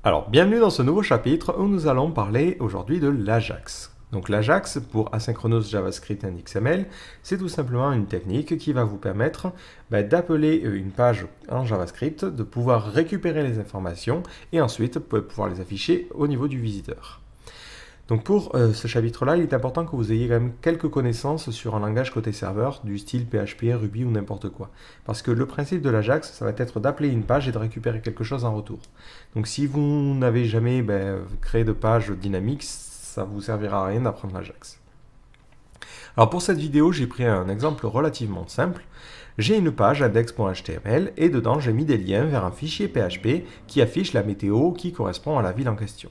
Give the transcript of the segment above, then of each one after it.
Alors, bienvenue dans ce nouveau chapitre où nous allons parler aujourd'hui de l'Ajax. Donc l'Ajax, pour Asynchronous JavaScript and XML, c'est tout simplement une technique qui va vous permettre d'appeler une page en JavaScript, de pouvoir récupérer les informations et ensuite pouvoir les afficher au niveau du visiteur. Donc pour ce chapitre-là, il est important que vous ayez quand même quelques connaissances sur un langage côté serveur du style PHP, Ruby ou n'importe quoi. Parce que le principe de l'Ajax, ça va être d'appeler une page et de récupérer quelque chose en retour. Donc si vous n'avez jamais créé de page dynamique, ça ne vous servira à rien d'apprendre l'Ajax. Alors pour cette vidéo, j'ai pris un exemple relativement simple. J'ai une page index.html et dedans j'ai mis des liens vers un fichier PHP qui affiche la météo qui correspond à la ville en question.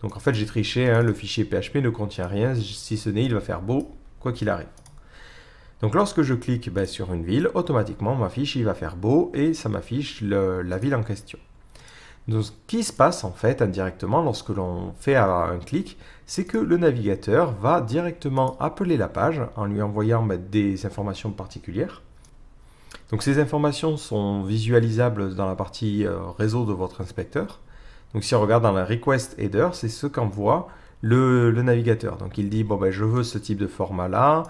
Donc en fait j'ai triché, le fichier PHP ne contient rien, si ce n'est il va faire beau quoi qu'il arrive. Donc lorsque je clique sur une ville, automatiquement ma fiche il va faire beau et ça m'affiche la ville en question. Donc ce qui se passe en fait indirectement lorsque l'on fait un clic, c'est que le navigateur va directement appeler la page en lui envoyant des informations particulières. Donc ces informations sont visualisables dans la partie réseau de votre inspecteur. Donc si on regarde dans la request header, c'est ce qu'envoie le navigateur. Donc il dit, je veux ce type de format là,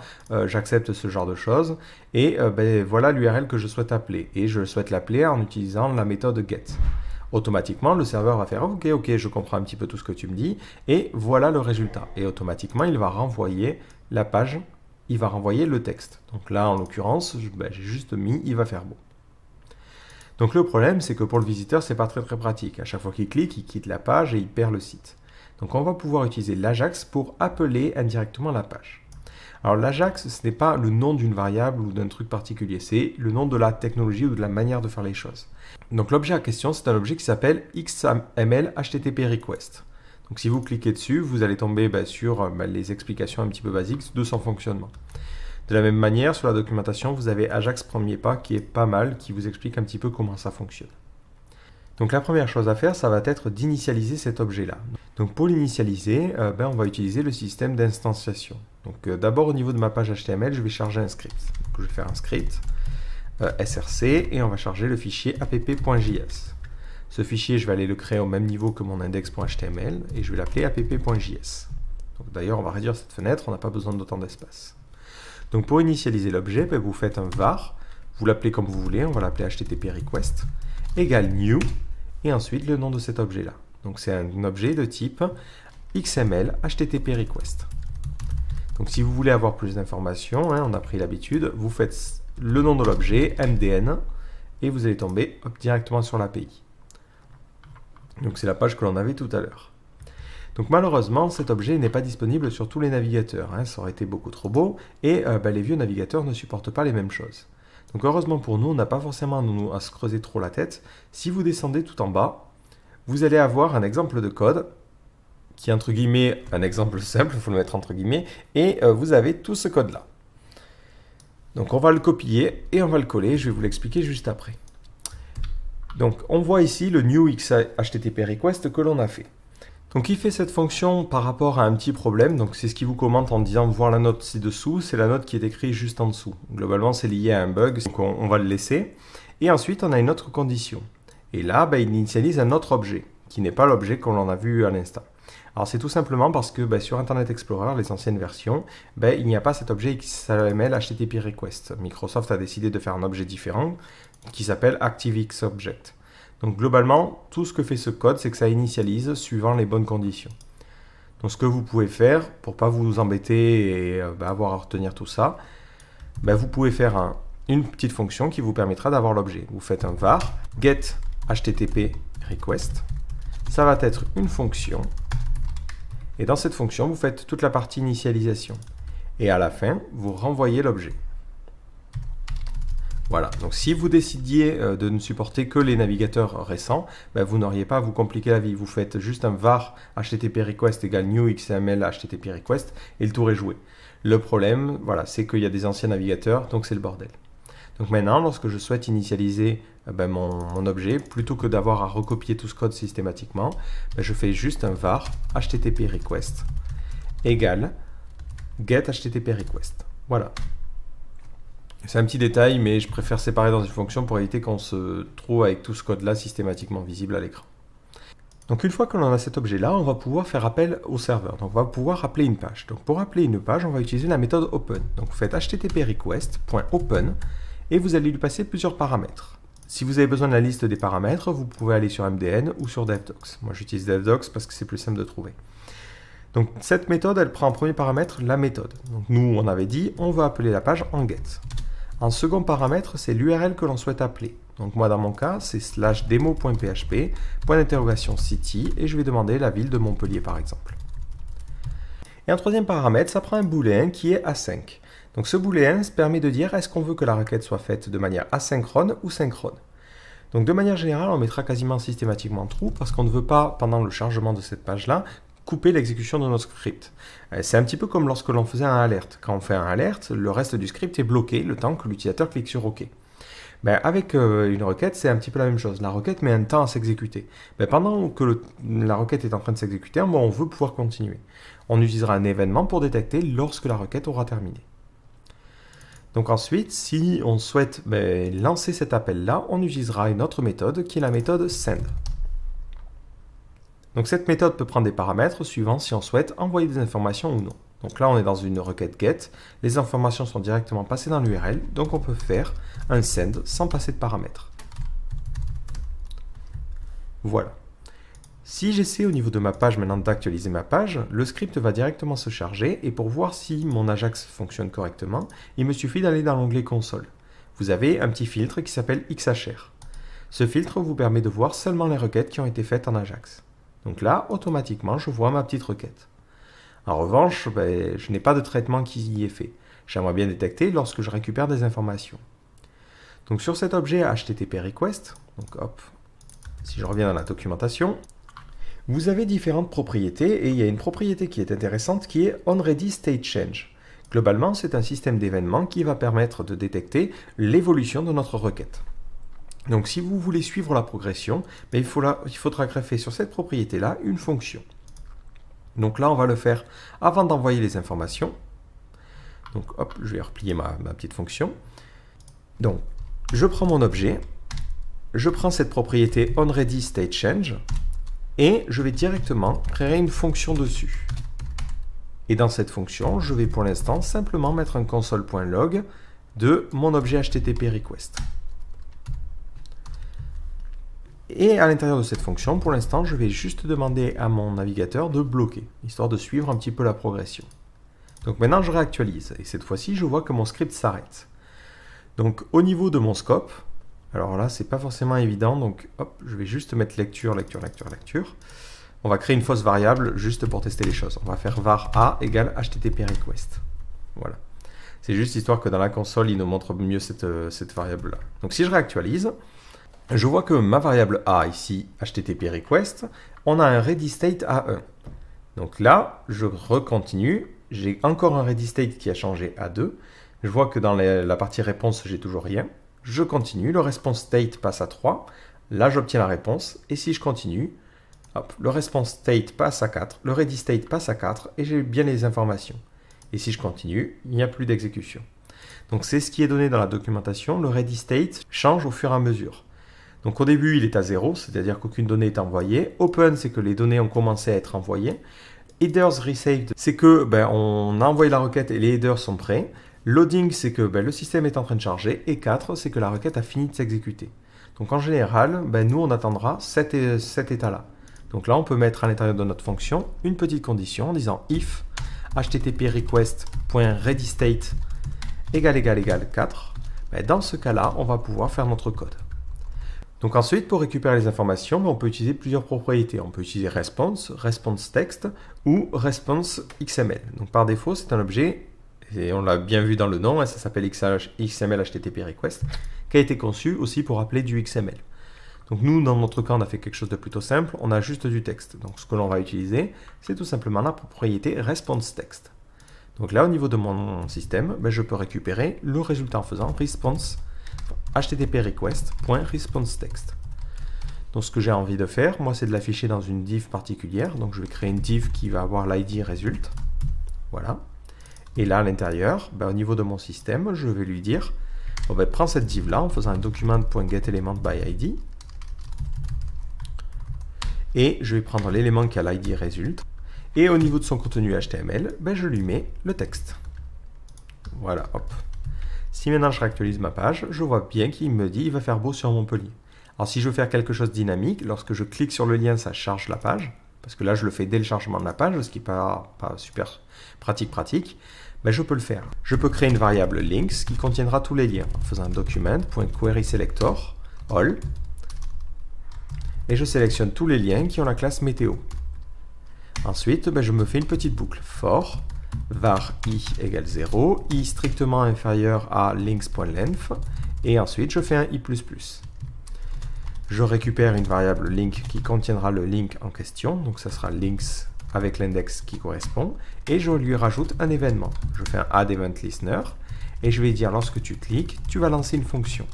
j'accepte ce genre de choses, et voilà l'URL que je souhaite appeler. Et je souhaite l'appeler en utilisant la méthode get. Automatiquement, le serveur va faire, ok, je comprends un petit peu tout ce que tu me dis, et voilà le résultat. Et automatiquement, il va renvoyer la page, il va renvoyer le texte. Donc là, en l'occurrence, j'ai juste mis, il va faire beau. Donc le problème, c'est que pour le visiteur, c'est pas très pratique. À chaque fois qu'il clique, il quitte la page et il perd le site. Donc on va pouvoir utiliser l'Ajax pour appeler indirectement la page. Alors l'Ajax, ce n'est pas le nom d'une variable ou d'un truc particulier, c'est le nom de la technologie ou de la manière de faire les choses. Donc l'objet en question, c'est un objet qui s'appelle XML HTTP Request. Donc si vous cliquez dessus, vous allez tomber sur les explications un petit peu basiques de son fonctionnement. De la même manière, sur la documentation, vous avez Ajax premier pas qui est pas mal, qui vous explique un petit peu comment ça fonctionne. Donc la première chose à faire, ça va être d'initialiser cet objet-là. Donc pour l'initialiser, on va utiliser le système d'instanciation. Donc d'abord au niveau de ma page HTML, je vais charger un script. Donc, je vais faire un script src et on va charger le fichier app.js. Ce fichier, je vais aller le créer au même niveau que mon index.html et je vais l'appeler app.js. D'ailleurs, on va réduire cette fenêtre, on n'a pas besoin d'autant d'espace. Donc pour initialiser l'objet, vous faites un var, vous l'appelez comme vous voulez, on va l'appeler HTTP request, égale new, et ensuite le nom de cet objet-là. Donc c'est un objet de type XML HTTP request. Donc si vous voulez avoir plus d'informations, on a pris l'habitude, vous faites le nom de l'objet, MDN, et vous allez tomber directement sur l'API. Donc c'est la page que l'on avait tout à l'heure. Donc malheureusement, cet objet n'est pas disponible sur tous les navigateurs. Ça aurait été beaucoup trop beau et les vieux navigateurs ne supportent pas les mêmes choses. Donc heureusement pour nous, on n'a pas forcément à se creuser trop la tête. Si vous descendez tout en bas, vous allez avoir un exemple de code qui est entre guillemets un exemple simple, il faut le mettre entre guillemets, et vous avez tout ce code-là. Donc on va le copier et on va le coller, je vais vous l'expliquer juste après. Donc on voit ici le new HTTP request que l'on a fait. Donc il fait cette fonction par rapport à un petit problème, donc c'est ce qui vous commente en disant voir la note ci-dessous, c'est la note qui est écrite juste en dessous. Globalement c'est lié à un bug, donc on va le laisser. Et ensuite on a une autre condition. Et là il initialise un autre objet, qui n'est pas l'objet qu'on en a vu à l'instant. Alors c'est tout simplement parce que sur Internet Explorer, les anciennes versions, il n'y a pas cet objet XML HTTP Request. Microsoft a décidé de faire un objet différent qui s'appelle ActiveXObject. Donc globalement, tout ce que fait ce code, c'est que ça initialise suivant les bonnes conditions. Donc ce que vous pouvez faire, pour ne pas vous embêter et avoir à retenir tout ça, vous pouvez faire une petite fonction qui vous permettra d'avoir l'objet. Vous faites un var get HTTP request. Ça va être une fonction. Et dans cette fonction, vous faites toute la partie initialisation. Et à la fin, vous renvoyez l'objet. Voilà, donc si vous décidiez de ne supporter que les navigateurs récents, vous n'auriez pas à vous compliquer la vie. Vous faites juste un var HTTP request égale new XML HTTP request et le tour est joué. Le problème, c'est qu'il y a des anciens navigateurs, donc c'est le bordel. Donc maintenant, lorsque je souhaite initialiser mon objet, plutôt que d'avoir à recopier tout ce code systématiquement, je fais juste un var HTTP request égale get HTTP request. Voilà. C'est un petit détail, mais je préfère séparer dans une fonction pour éviter qu'on se trouve avec tout ce code-là systématiquement visible à l'écran. Donc une fois que l'on a cet objet-là, on va pouvoir faire appel au serveur. Donc on va pouvoir appeler une page. Donc pour appeler une page, on va utiliser la méthode open. Donc vous faites http request.open et vous allez lui passer plusieurs paramètres. Si vous avez besoin de la liste des paramètres, vous pouvez aller sur MDN ou sur DevDocs. Moi j'utilise DevDocs parce que c'est plus simple de trouver. Donc cette méthode, elle prend en premier paramètre la méthode. Donc nous, on avait dit, on va appeler la page en get. En second paramètre, c'est l'URL que l'on souhaite appeler. Donc moi, dans mon cas, c'est /demo.php, point d'interrogation city, et je vais demander la ville de Montpellier, par exemple. Et un troisième paramètre, ça prend un booléen qui est async. Donc ce booléen permet de dire est-ce qu'on veut que la requête soit faite de manière asynchrone ou synchrone. Donc de manière générale, on mettra quasiment systématiquement true parce qu'on ne veut pas, pendant le chargement de cette page-là, couper l'exécution de notre script. C'est un petit peu comme lorsque l'on faisait un alert. Quand on fait un alert, le reste du script est bloqué le temps que l'utilisateur clique sur OK. Avec une requête, c'est un petit peu la même chose. La requête met un temps à s'exécuter. Pendant que la requête est en train de s'exécuter, on veut pouvoir continuer. On utilisera un événement pour détecter lorsque la requête aura terminé. Donc ensuite, si on souhaite lancer cet appel-là, on utilisera une autre méthode qui est la méthode send. Donc cette méthode peut prendre des paramètres suivant si on souhaite envoyer des informations ou non. Donc là, on est dans une requête GET, les informations sont directement passées dans l'URL, donc on peut faire un send sans passer de paramètres. Voilà. Si j'essaie au niveau de ma page maintenant d'actualiser ma page, le script va directement se charger et pour voir si mon Ajax fonctionne correctement, il me suffit d'aller dans l'onglet console. Vous avez un petit filtre qui s'appelle XHR. Ce filtre vous permet de voir seulement les requêtes qui ont été faites en Ajax. Donc là, automatiquement, je vois ma petite requête. En revanche, je n'ai pas de traitement qui y est fait. J'aimerais bien détecter lorsque je récupère des informations. Donc sur cet objet HTTP request, donc hop, si je reviens dans la documentation, vous avez différentes propriétés et il y a une propriété qui est intéressante qui est onReadyStateChange. Globalement, c'est un système d'événements qui va permettre de détecter l'évolution de notre requête. Donc si vous voulez suivre la progression, il faudra greffer sur cette propriété-là une fonction. Donc là, on va le faire avant d'envoyer les informations. Donc hop, je vais replier ma petite fonction. Donc, je prends mon objet, je prends cette propriété onReadyStateChange et je vais directement créer une fonction dessus. Et dans cette fonction, je vais pour l'instant simplement mettre un console.log de mon objet HTTP request. Et à l'intérieur de cette fonction, pour l'instant, je vais juste demander à mon navigateur de bloquer, histoire de suivre un petit peu la progression. Donc maintenant, je réactualise. Et cette fois-ci, je vois que mon script s'arrête. Donc au niveau de mon scope, alors là, c'est pas forcément évident. Donc hop, je vais juste mettre lecture, lecture, lecture, lecture. On va créer une fausse variable juste pour tester les choses. On va faire var a égale http request. Voilà. C'est juste histoire que dans la console, il nous montre mieux cette variable-là. Donc si je réactualise, je vois que ma variable a ici, HTTP request, on a un ready state à 1. Donc là, je recontinue, j'ai encore un ready state qui a changé à 2. Je vois que dans la partie réponse, j'ai toujours rien. Je continue, le response state passe à 3. Là, j'obtiens la réponse. Et si je continue, hop, le response state passe à 4, le ready state passe à 4 et j'ai bien les informations. Et si je continue, il n'y a plus d'exécution. Donc c'est ce qui est donné dans la documentation. Le ready state change au fur et à mesure. Donc au début, il est à 0, c'est-à-dire qu'aucune donnée est envoyée. Open, c'est que les données ont commencé à être envoyées. Headers received, c'est que on a envoyé la requête et les headers sont prêts. Loading, c'est que le système est en train de charger. Et 4, c'est que la requête a fini de s'exécuter. Donc en général, nous, on attendra cet état-là. Donc là, on peut mettre à l'intérieur de notre fonction une petite condition en disant if http request.readystate égale 4. Dans ce cas-là, on va pouvoir faire notre code. Donc ensuite, pour récupérer les informations, on peut utiliser plusieurs propriétés. On peut utiliser response, response text ou response XML. Donc par défaut, c'est un objet, et on l'a bien vu dans le nom, ça s'appelle XML HTTP request, qui a été conçu aussi pour appeler du XML. Donc nous, dans notre cas, on a fait quelque chose de plutôt simple, on a juste du texte. Donc ce que l'on va utiliser, c'est tout simplement la propriété response text. Donc là, au niveau de mon système, je peux récupérer le résultat en faisant response http request.responseText. Donc ce que j'ai envie de faire, moi, c'est de l'afficher dans une div particulière. Donc je vais créer une div qui va avoir l'id result. Voilà. Et là, à l'intérieur, au niveau de mon système, je vais lui dire, prends cette div-là en faisant un document.getElementById. Et je vais prendre l'élément qui a l'ID résulte. Et au niveau de son contenu HTML, je lui mets le texte. Voilà, hop. Si maintenant je réactualise ma page, je vois bien qu'il me dit qu'il va faire beau sur Montpellier. Alors si je veux faire quelque chose de dynamique, lorsque je clique sur le lien, ça charge la page. Parce que là, je le fais dès le chargement de la page, ce qui n'est pas super pratique. Je peux le faire. Je peux créer une variable links qui contiendra tous les liens en faisant un document.querySelector all. Et je sélectionne tous les liens qui ont la classe météo. Ensuite, je me fais une petite boucle for var i égale 0, i strictement inférieur à links.length, et ensuite je fais un i++. Je récupère une variable link qui contiendra le link en question, donc ça sera links avec l'index qui correspond, et je lui rajoute un événement. Je fais un add event listener, et je vais dire lorsque tu cliques, tu vas lancer une fonction.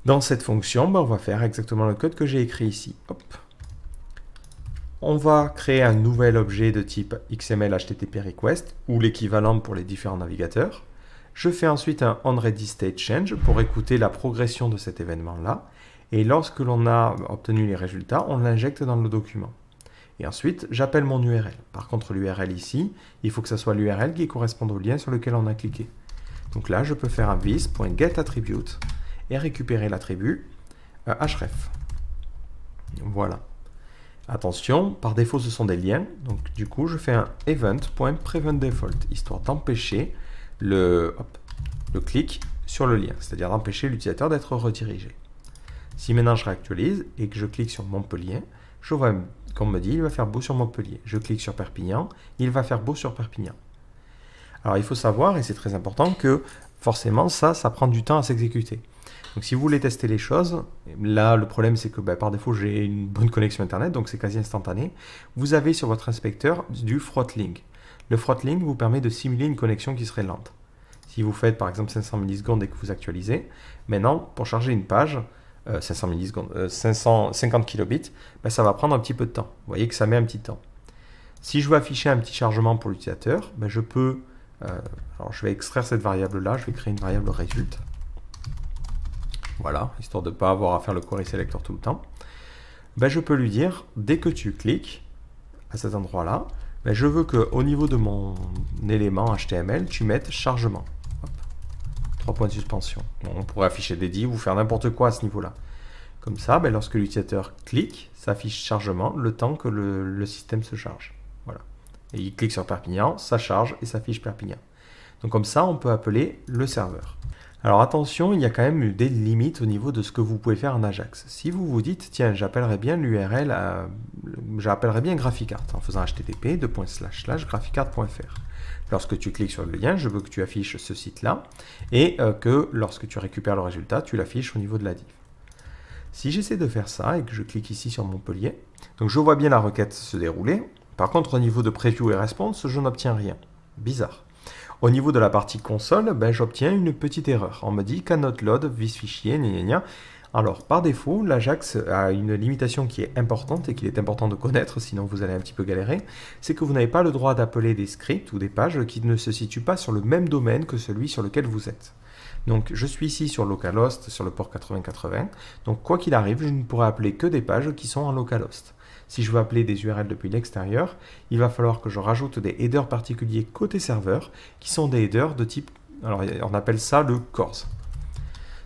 Dans cette fonction, on va faire exactement le code que j'ai écrit ici. Hop. On va créer un nouvel objet de type XML HTTP request ou l'équivalent pour les différents navigateurs. Je fais ensuite un onReadyStateChange pour écouter la progression de cet événement-là. Et lorsque l'on a obtenu les résultats, on l'injecte dans le document. Et ensuite, j'appelle mon URL. Par contre, l'URL ici, il faut que ce soit l'URL qui corresponde au lien sur lequel on a cliqué. Donc là, je peux faire un this.getAttribute et récupérer l'attribut href. Voilà. Attention, par défaut ce sont des liens, donc du coup je fais un event.preventDefault, histoire d'empêcher le clic sur le lien, c'est-à-dire d'empêcher l'utilisateur d'être redirigé. Si maintenant je réactualise et que je clique sur Montpellier, je vois qu'on me dit il va faire beau sur Montpellier. Je clique sur Perpignan, il va faire beau sur Perpignan. Alors il faut savoir, et c'est très important, que forcément ça prend du temps à s'exécuter. Donc si vous voulez tester les choses, là le problème c'est que par défaut j'ai une bonne connexion internet, donc c'est quasi instantané. Vous avez sur votre inspecteur du throttling. Le throttling vous permet de simuler une connexion qui serait lente. Si vous faites par exemple 500 millisecondes et que vous actualisez, maintenant pour charger une page, 500 millisecondes, 550 kilobits, ça va prendre un petit peu de temps. Vous voyez que ça met un petit temps. Si je veux afficher un petit chargement pour l'utilisateur, je peux, alors je vais extraire cette variable là, je vais créer une variable result. Voilà, histoire de ne pas avoir à faire le querySelector tout le temps. Je peux lui dire, dès que tu cliques à cet endroit-là, je veux qu'au niveau de mon élément HTML, tu mettes chargement. Hop. 3 points de suspension. Bon, on pourrait afficher des divs ou faire n'importe quoi à ce niveau-là. Comme ça, lorsque l'utilisateur clique, ça affiche chargement le temps que le système se charge. Voilà. Et il clique sur Perpignan, ça charge et ça affiche Perpignan. Donc comme ça, on peut appeler le serveur. Alors attention, il y a quand même des limites au niveau de ce que vous pouvez faire en Ajax. Si vous vous dites, tiens, j'appellerais bien l'URL, j'appellerais bien Graphicart en faisant http://graphicart.fr. Lorsque tu cliques sur le lien, je veux que tu affiches ce site-là et que lorsque tu récupères le résultat, tu l'affiches au niveau de la div. Si j'essaie de faire ça et que je clique ici sur Montpellier, donc je vois bien la requête se dérouler. Par contre, au niveau de preview et response, je n'obtiens rien. Bizarre. Au niveau de la partie console, j'obtiens une petite erreur. On me dit cannot load this fichier, gna gna gna. Alors, par défaut, l'Ajax a une limitation qui est importante et qu'il est important de connaître, sinon vous allez un petit peu galérer. C'est que vous n'avez pas le droit d'appeler des scripts ou des pages qui ne se situent pas sur le même domaine que celui sur lequel vous êtes. Donc, je suis ici sur localhost, sur le port 8080. Donc, quoi qu'il arrive, je ne pourrai appeler que des pages qui sont en localhost. Si je veux appeler des URL depuis l'extérieur, il va falloir que je rajoute des headers particuliers côté serveur, qui sont des headers de type, alors on appelle ça le CORS.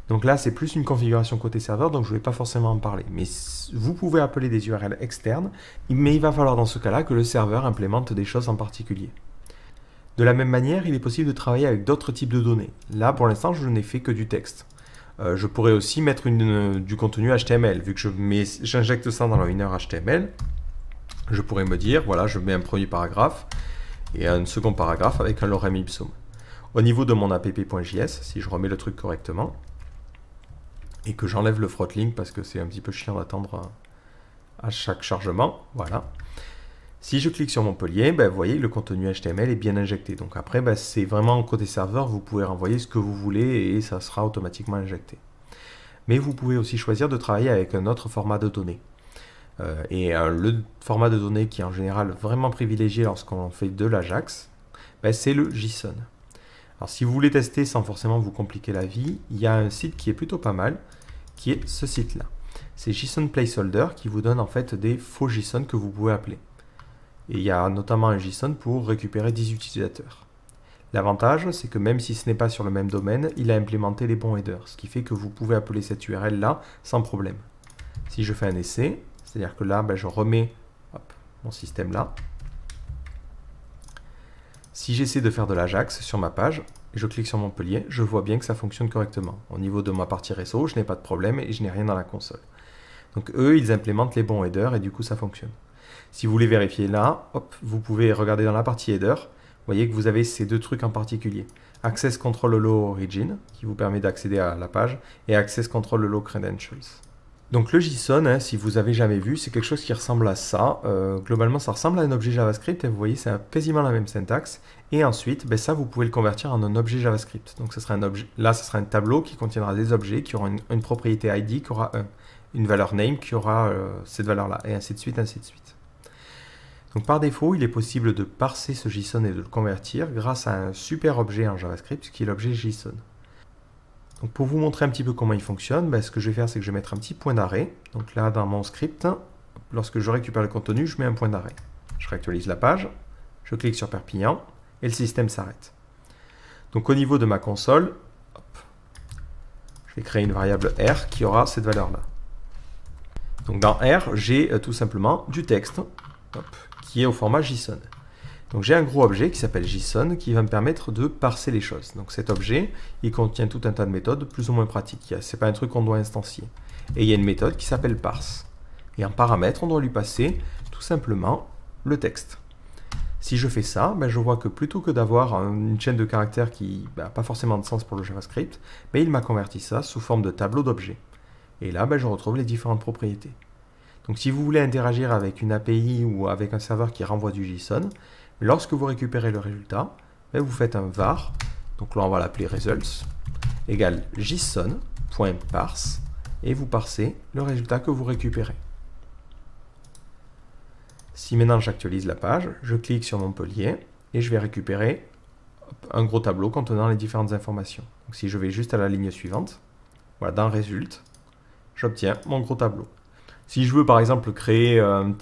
Donc là, c'est plus une configuration côté serveur, donc je ne vais pas forcément en parler. Mais vous pouvez appeler des URL externes, mais il va falloir dans ce cas-là que le serveur implémente des choses en particulier. De la même manière, il est possible de travailler avec d'autres types de données. Là, pour l'instant, je n'ai fait que du texte. Je pourrais aussi mettre du contenu HTML. Vu que j'injecte ça dans le inner HTML, je pourrais me dire, voilà, je mets un premier paragraphe et un second paragraphe avec un lorem ipsum. Au niveau de mon app.js, si je remets le truc correctement, et que j'enlève le throttling parce que c'est un petit peu chiant d'attendre à chaque chargement, voilà. Si je clique sur Montpellier, vous voyez, le contenu HTML est bien injecté. Donc après, c'est vraiment côté serveur, vous pouvez renvoyer ce que vous voulez et ça sera automatiquement injecté. Mais vous pouvez aussi choisir de travailler avec un autre format de données. Le format de données qui est en général vraiment privilégié lorsqu'on fait de l'Ajax, c'est le JSON. Alors si vous voulez tester sans forcément vous compliquer la vie, il y a un site qui est plutôt pas mal, qui est ce site-là. c'est JSON placeholder qui vous donne en fait des faux JSON que vous pouvez appeler. Et il y a notamment un JSON pour récupérer 10 utilisateurs. L'avantage, c'est que même si ce n'est pas sur le même domaine, il a implémenté les bons headers, ce qui fait que vous pouvez appeler cette URL là sans problème. Si je fais un essai, c'est-à-dire que là, je remets mon système là. Si j'essaie de faire de l'Ajax sur ma page, et je clique sur Montpellier, je vois bien que ça fonctionne correctement. Au niveau de ma partie réseau, je n'ai pas de problème et je n'ai rien dans la console. Donc eux, ils implémentent les bons headers et du coup, ça fonctionne. Si vous voulez vérifier là, vous pouvez regarder dans la partie header. Vous voyez que vous avez ces deux trucs en particulier. Access Control Allow Origin, qui vous permet d'accéder à la page, et Access Control Allow Credentials. Donc le JSON, si vous avez jamais vu, c'est quelque chose qui ressemble à ça. Globalement, ça ressemble à un objet JavaScript, et vous voyez, c'est quasiment la même syntaxe. Et ensuite, ça, vous pouvez le convertir en un objet JavaScript. Donc ce sera un objet, là, ce sera un tableau qui contiendra des objets, qui aura une propriété ID, qui aura une valeur name, qui aura cette valeur-là, et ainsi de suite, ainsi de suite. Donc par défaut, il est possible de parser ce JSON et de le convertir grâce à un super objet en JavaScript qui est l'objet JSON. Donc pour vous montrer un petit peu comment il fonctionne, ce que je vais faire, c'est que je vais mettre un petit point d'arrêt. Donc là, dans mon script, lorsque je récupère le contenu, je mets un point d'arrêt. Je réactualise la page, je clique sur Perpignan et le système s'arrête. Donc au niveau de ma console, je vais créer une variable R qui aura cette valeur-là. Donc dans R, j'ai tout simplement du texte. Qui est au format JSON. Donc j'ai un gros objet qui s'appelle JSON qui va me permettre de parser les choses. Donc cet objet, il contient tout un tas de méthodes plus ou moins pratiques. Ce n'est pas un truc qu'on doit instancier. Et il y a une méthode qui s'appelle parse. Et en paramètre, on doit lui passer tout simplement le texte. Si je fais ça, je vois que plutôt que d'avoir une chaîne de caractères qui n'a pas forcément de sens pour le JavaScript, il m'a converti ça sous forme de tableau d'objets. Et là, je retrouve les différentes propriétés. Donc si vous voulez interagir avec une API ou avec un serveur qui renvoie du JSON, lorsque vous récupérez le résultat, vous faites un var, donc là on va l'appeler results, égale JSON.parse, et vous parsez le résultat que vous récupérez. Si maintenant j'actualise la page, je clique sur Montpellier, et je vais récupérer un gros tableau contenant les différentes informations. Donc si je vais juste à la ligne suivante, voilà, dans Result, j'obtiens mon gros tableau. Si je veux par exemple créer une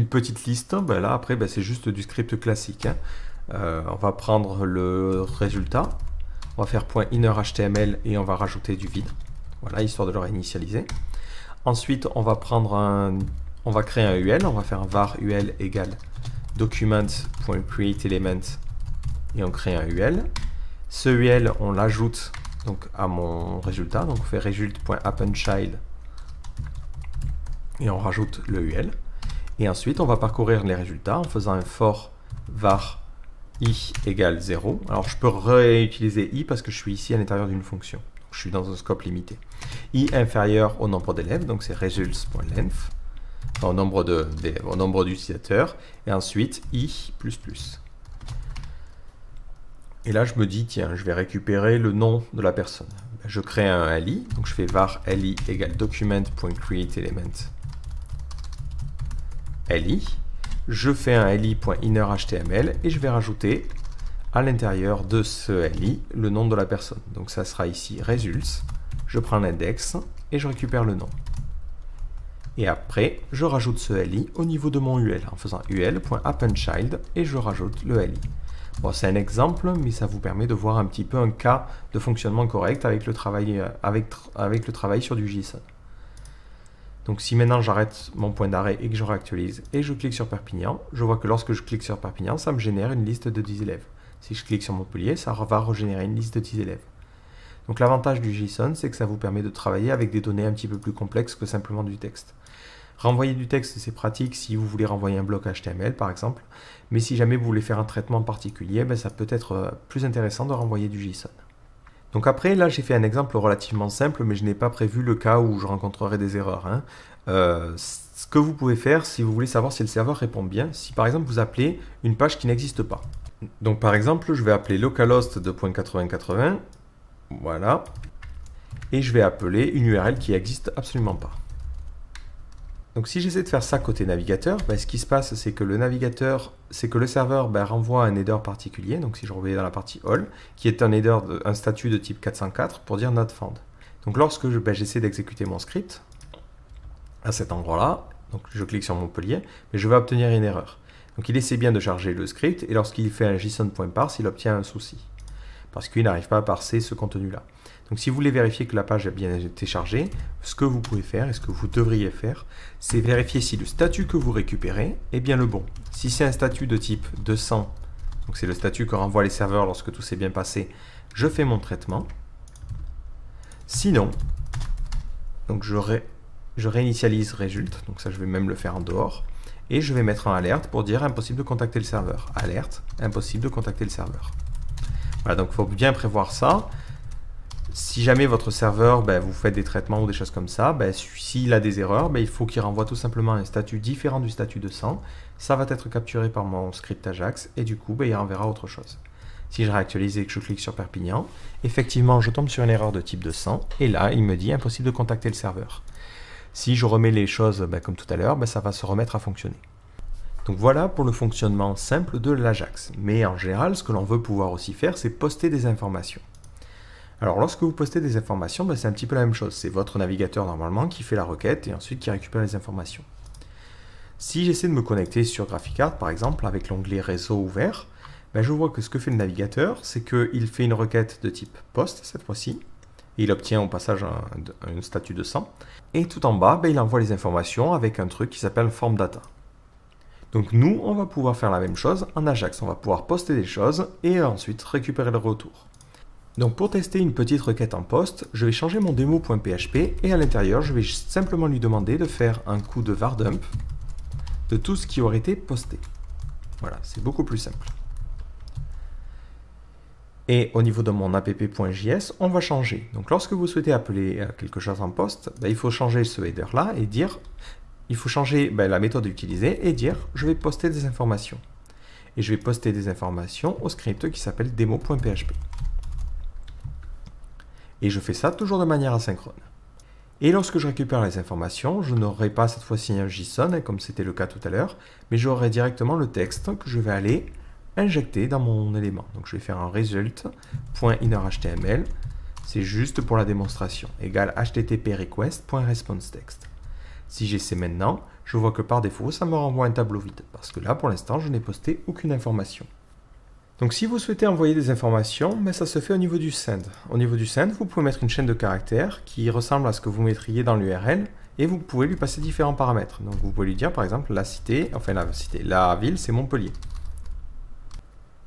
petite liste, là après c'est juste du script classique. On va prendre le résultat, on va faire .innerHTML et on va rajouter du vide, voilà, histoire de le réinitialiser. Ensuite on va créer un UL, on va faire un var UL égale document.createElement et on crée un UL. Ce UL on l'ajoute donc à mon résultat, donc on fait result.appendChild et on rajoute le UL. Et ensuite, on va parcourir les résultats en faisant un for var i égale 0. Alors, je peux réutiliser i parce que je suis ici à l'intérieur d'une fonction. Donc, je suis dans un scope limité. I inférieur au nombre d'élèves, donc c'est results.length, enfin, au nombre d'utilisateurs. Et ensuite, i++. Et là, je me dis, tiens, je vais récupérer le nom de la personne. Je crée un li, donc je fais var li égale document.createElement li. Je fais un li.innerHTML et je vais rajouter à l'intérieur de ce li le nom de la personne. Donc ça sera ici results. Je prends l'index et je récupère le nom. Et après, je rajoute ce li au niveau de mon UL en faisant ul.appendChild et je rajoute le li. Bon, c'est un exemple, mais ça vous permet de voir un petit peu un cas de fonctionnement correct avec le travail, avec le travail sur du JSON. Donc si maintenant j'arrête mon point d'arrêt et que je réactualise et je clique sur Perpignan, je vois que lorsque je clique sur Perpignan, ça me génère une liste de 10 élèves. Si je clique sur Montpellier, ça va régénérer une liste de 10 élèves. Donc l'avantage du JSON, c'est que ça vous permet de travailler avec des données un petit peu plus complexes que simplement du texte. Renvoyer du texte, c'est pratique si vous voulez renvoyer un bloc HTML par exemple, mais si jamais vous voulez faire un traitement particulier, ça peut être plus intéressant de renvoyer du JSON. Donc après, là j'ai fait un exemple relativement simple, mais je n'ai pas prévu le cas où je rencontrerai des erreurs. Ce que vous pouvez faire, si vous voulez savoir si le serveur répond bien, si par exemple vous appelez une page qui n'existe pas. Donc par exemple, je vais appeler localhost de .8080, voilà, et je vais appeler une URL qui n'existe absolument pas. Donc si j'essaie de faire ça côté navigateur, ce qui se passe, c'est que le serveur renvoie un header particulier. Donc si je reviens dans la partie all, qui est un header, un statut de type 404 pour dire not found. Donc lorsque j'essaie d'exécuter mon script, à cet endroit-là, donc je clique sur Montpellier, mais je vais obtenir une erreur. Donc il essaie bien de charger le script, et lorsqu'il fait un JSON.parse, il obtient un souci, parce qu'il n'arrive pas à parser ce contenu-là. Donc si vous voulez vérifier que la page a bien été chargée, ce que vous pouvez faire, et ce que vous devriez faire, c'est vérifier si le statut que vous récupérez est bien le bon. Si c'est un statut de type 200, donc c'est le statut que renvoient les serveurs lorsque tout s'est bien passé, je fais mon traitement. Sinon, donc je réinitialise result, donc ça je vais même le faire en dehors, et je vais mettre en alerte pour dire impossible de contacter le serveur. Alerte, impossible de contacter le serveur. Voilà, donc il faut bien prévoir ça. Si jamais votre serveur, vous faites des traitements ou des choses comme ça, s'il a des erreurs, il faut qu'il renvoie tout simplement un statut différent du statut 200. Ça va être capturé par mon script Ajax et du coup, il renverra autre chose. Si je réactualise et que je clique sur Perpignan, effectivement, je tombe sur une erreur de type 200 et là, il me dit impossible de contacter le serveur. Si je remets les choses comme tout à l'heure, ça va se remettre à fonctionner. Donc voilà pour le fonctionnement simple de l'Ajax. Mais en général, ce que l'on veut pouvoir aussi faire, c'est poster des informations. Alors lorsque vous postez des informations, c'est un petit peu la même chose. C'est votre navigateur normalement qui fait la requête et ensuite qui récupère les informations. Si j'essaie de me connecter sur GraphiCart par exemple, avec l'onglet réseau ouvert, je vois que ce que fait le navigateur, c'est qu'il fait une requête de type post cette fois-ci. Et il obtient au passage un statut 200. Et tout en bas, il envoie les informations avec un truc qui s'appelle form data. Donc nous, on va pouvoir faire la même chose en Ajax. On va pouvoir poster des choses et ensuite récupérer le retour. Donc pour tester une petite requête en post, je vais changer mon demo.php et à l'intérieur, je vais simplement lui demander de faire un coup de var dump de tout ce qui aurait été posté. Voilà, c'est beaucoup plus simple. Et au niveau de mon app.js, on va changer. Donc lorsque vous souhaitez appeler quelque chose en post, il faut changer ce header là et dire, il faut changer la méthode utilisée et dire je vais poster des informations. Et je vais poster des informations au script qui s'appelle demo.php. Et je fais ça toujours de manière asynchrone. Et lorsque je récupère les informations, je n'aurai pas cette fois-ci un JSON, comme c'était le cas tout à l'heure, mais j'aurai directement le texte que je vais aller injecter dans mon élément. Donc je vais faire un result.innerHTML, c'est juste pour la démonstration, égale http request.responseText. Si j'essaie maintenant, je vois que par défaut, ça me renvoie un tableau vide, parce que là, pour l'instant, je n'ai posté aucune information. Donc si vous souhaitez envoyer des informations, ça se fait au niveau du send. Au niveau du send, vous pouvez mettre une chaîne de caractères qui ressemble à ce que vous mettriez dans l'URL et vous pouvez lui passer différents paramètres. Donc vous pouvez lui dire par exemple la ville c'est Montpellier.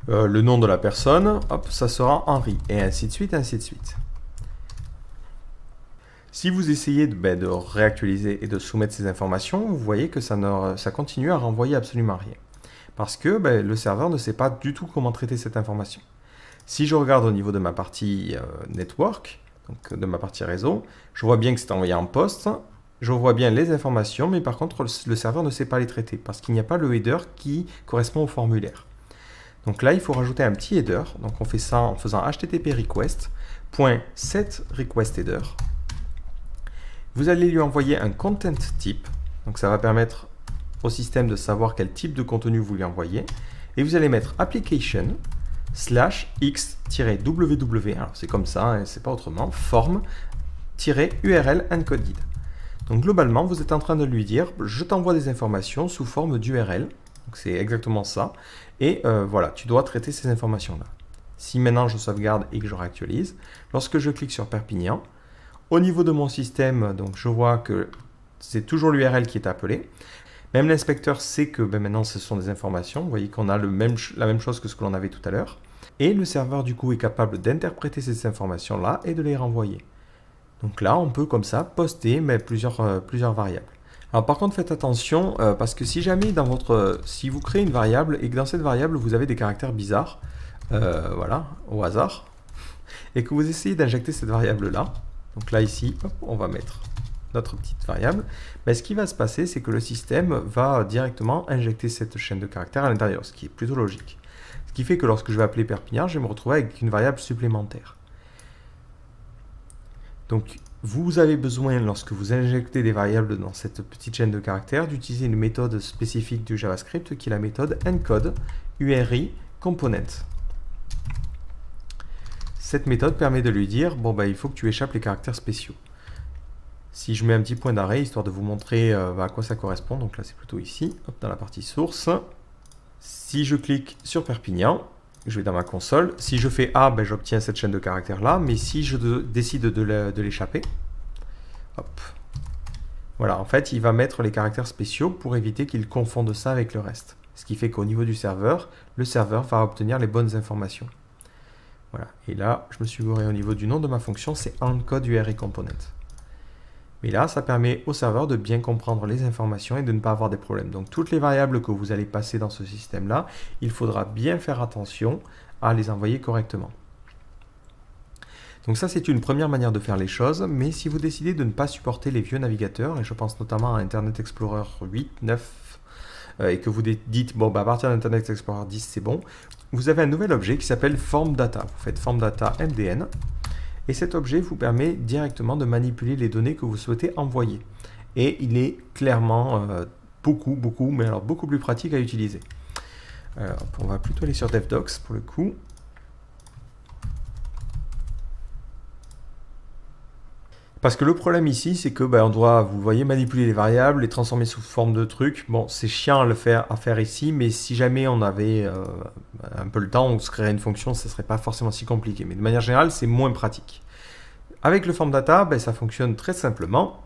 Le nom de la personne, ça sera Henri et ainsi de suite, ainsi de suite. Si vous essayez de réactualiser et de soumettre ces informations, vous voyez que ça continue à renvoyer absolument rien. Parce que le serveur ne sait pas du tout comment traiter cette information. Si je regarde au niveau de ma partie network, donc de ma partie réseau, je vois bien que c'est envoyé en post, je vois bien les informations, mais par contre le serveur ne sait pas les traiter, parce qu'il n'y a pas le header qui correspond au formulaire. Donc là, il faut rajouter un petit header, donc on fait ça en faisant http request.setRequestHeader. Vous allez lui envoyer un content type, donc ça va permettre au système de savoir quel type de contenu vous lui envoyez, et vous allez mettre application /x-ww, alors c'est comme ça, c'est pas autrement, form-url encoded. Donc globalement, vous êtes en train de lui dire, je t'envoie des informations sous forme d'URL, donc c'est exactement ça, et voilà, tu dois traiter ces informations-là. Si maintenant je sauvegarde et que je réactualise, lorsque je clique sur Perpignan, au niveau de mon système, donc je vois que c'est toujours l'URL qui est appelé. Même l'inspecteur sait que maintenant ce sont des informations. Vous voyez qu'on a la même chose que ce que l'on avait tout à l'heure. Et le serveur du coup est capable d'interpréter ces informations-là et de les renvoyer. Donc là, on peut comme ça poster plusieurs variables. Alors par contre, faites attention parce que si jamais si vous créez une variable et que dans cette variable vous avez des caractères bizarres, voilà, au hasard, et que vous essayez d'injecter cette variable-là, donc là ici, on va mettre notre petite variable, ce qui va se passer, c'est que le système va directement injecter cette chaîne de caractères à l'intérieur, ce qui est plutôt logique. Ce qui fait que lorsque je vais appeler Perpignan, je vais me retrouver avec une variable supplémentaire. Donc, vous avez besoin, lorsque vous injectez des variables dans cette petite chaîne de caractères, d'utiliser une méthode spécifique du JavaScript qui est la méthode encode URI component. cette méthode permet de lui dire, bon il faut que tu échappes les caractères spéciaux. Si je mets un petit point d'arrêt, histoire de vous montrer à quoi ça correspond, donc là c'est plutôt ici, hop, dans la partie source. Si je clique sur Perpignan, je vais dans ma console. Si je fais A, j'obtiens cette chaîne de caractères là, mais si je décide de l'échapper, hop, voilà, en fait il va mettre les caractères spéciaux pour éviter qu'il confonde ça avec le reste. Ce qui fait qu'au niveau du serveur, le serveur va obtenir les bonnes informations. Voilà, et là je me suis gouré au niveau du nom de ma fonction, c'est encode URI component. Mais là, ça permet au serveur de bien comprendre les informations et de ne pas avoir des problèmes. Donc toutes les variables que vous allez passer dans ce système-là, il faudra bien faire attention à les envoyer correctement. Donc ça, c'est une première manière de faire les choses, mais si vous décidez de ne pas supporter les vieux navigateurs, et je pense notamment à Internet Explorer 8, 9, et que vous dites, bon, à partir d'Internet Explorer 10, c'est bon, vous avez un nouvel objet qui s'appelle Form Data. Vous faites Form Data MDN. Et cet objet vous permet directement de manipuler les données que vous souhaitez envoyer. Et il est clairement beaucoup plus pratique à utiliser. Alors, on va plutôt aller sur DevDocs pour le coup. Parce que le problème ici, c'est que on doit, vous voyez, manipuler les variables, les transformer sous forme de trucs. Bon, c'est chiant à faire ici, mais si jamais on avait un peu le temps, on se créerait une fonction, ça ne serait pas forcément si compliqué. Mais de manière générale, c'est moins pratique. Avec le form data, ça fonctionne très simplement.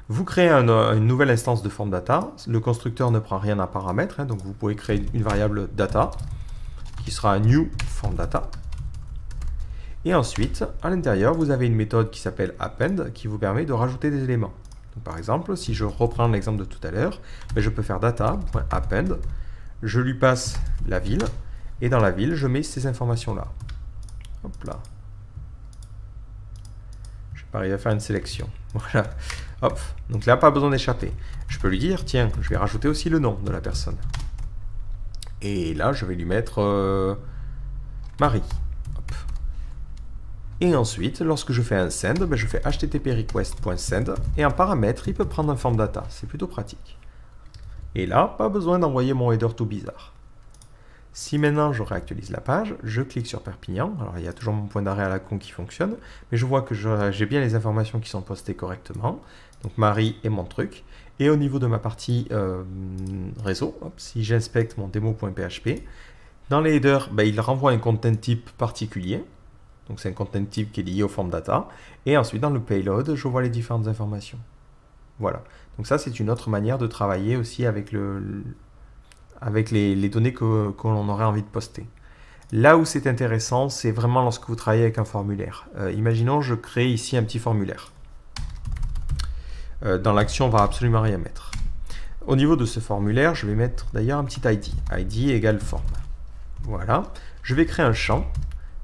Vous créez une nouvelle instance de form data. Le constructeur ne prend rien à paramètres, donc vous pouvez créer une variable data qui sera un new form data. Et ensuite, à l'intérieur, vous avez une méthode qui s'appelle append qui vous permet de rajouter des éléments. Donc, par exemple, si je reprends l'exemple de tout à l'heure, je peux faire data.append, je lui passe la ville, et dans la ville, je mets ces informations-là. Hop là. Je vais pas arriver à faire une sélection. Voilà. Hop. Donc là, pas besoin d'échapper. Je peux lui dire, tiens, je vais rajouter aussi le nom de la personne. Et là, je vais lui mettre Marie. Et ensuite, lorsque je fais un send, je fais http request.send et en paramètre, il peut prendre un form data. C'est plutôt pratique. Et là, pas besoin d'envoyer mon header tout bizarre. Si maintenant je réactualise la page, je clique sur Perpignan. Alors il y a toujours mon point d'arrêt à la con qui fonctionne, mais je vois que j'ai bien les informations qui sont postées correctement. Donc Marie est mon truc. Et au niveau de ma partie réseau, si j'inspecte mon demo.php, dans les headers, il renvoie un content type particulier. Donc c'est un content type qui est lié au form data. Et ensuite, dans le payload, je vois les différentes informations. Voilà. Donc ça, c'est une autre manière de travailler aussi avec les données que l'on aurait envie de poster. Là où c'est intéressant, c'est vraiment lorsque vous travaillez avec un formulaire. Imaginons, je crée ici un petit formulaire. Dans l'action, on ne va absolument rien mettre. Au niveau de ce formulaire, je vais mettre d'ailleurs un petit ID. ID égale form. Voilà. Je vais créer un champ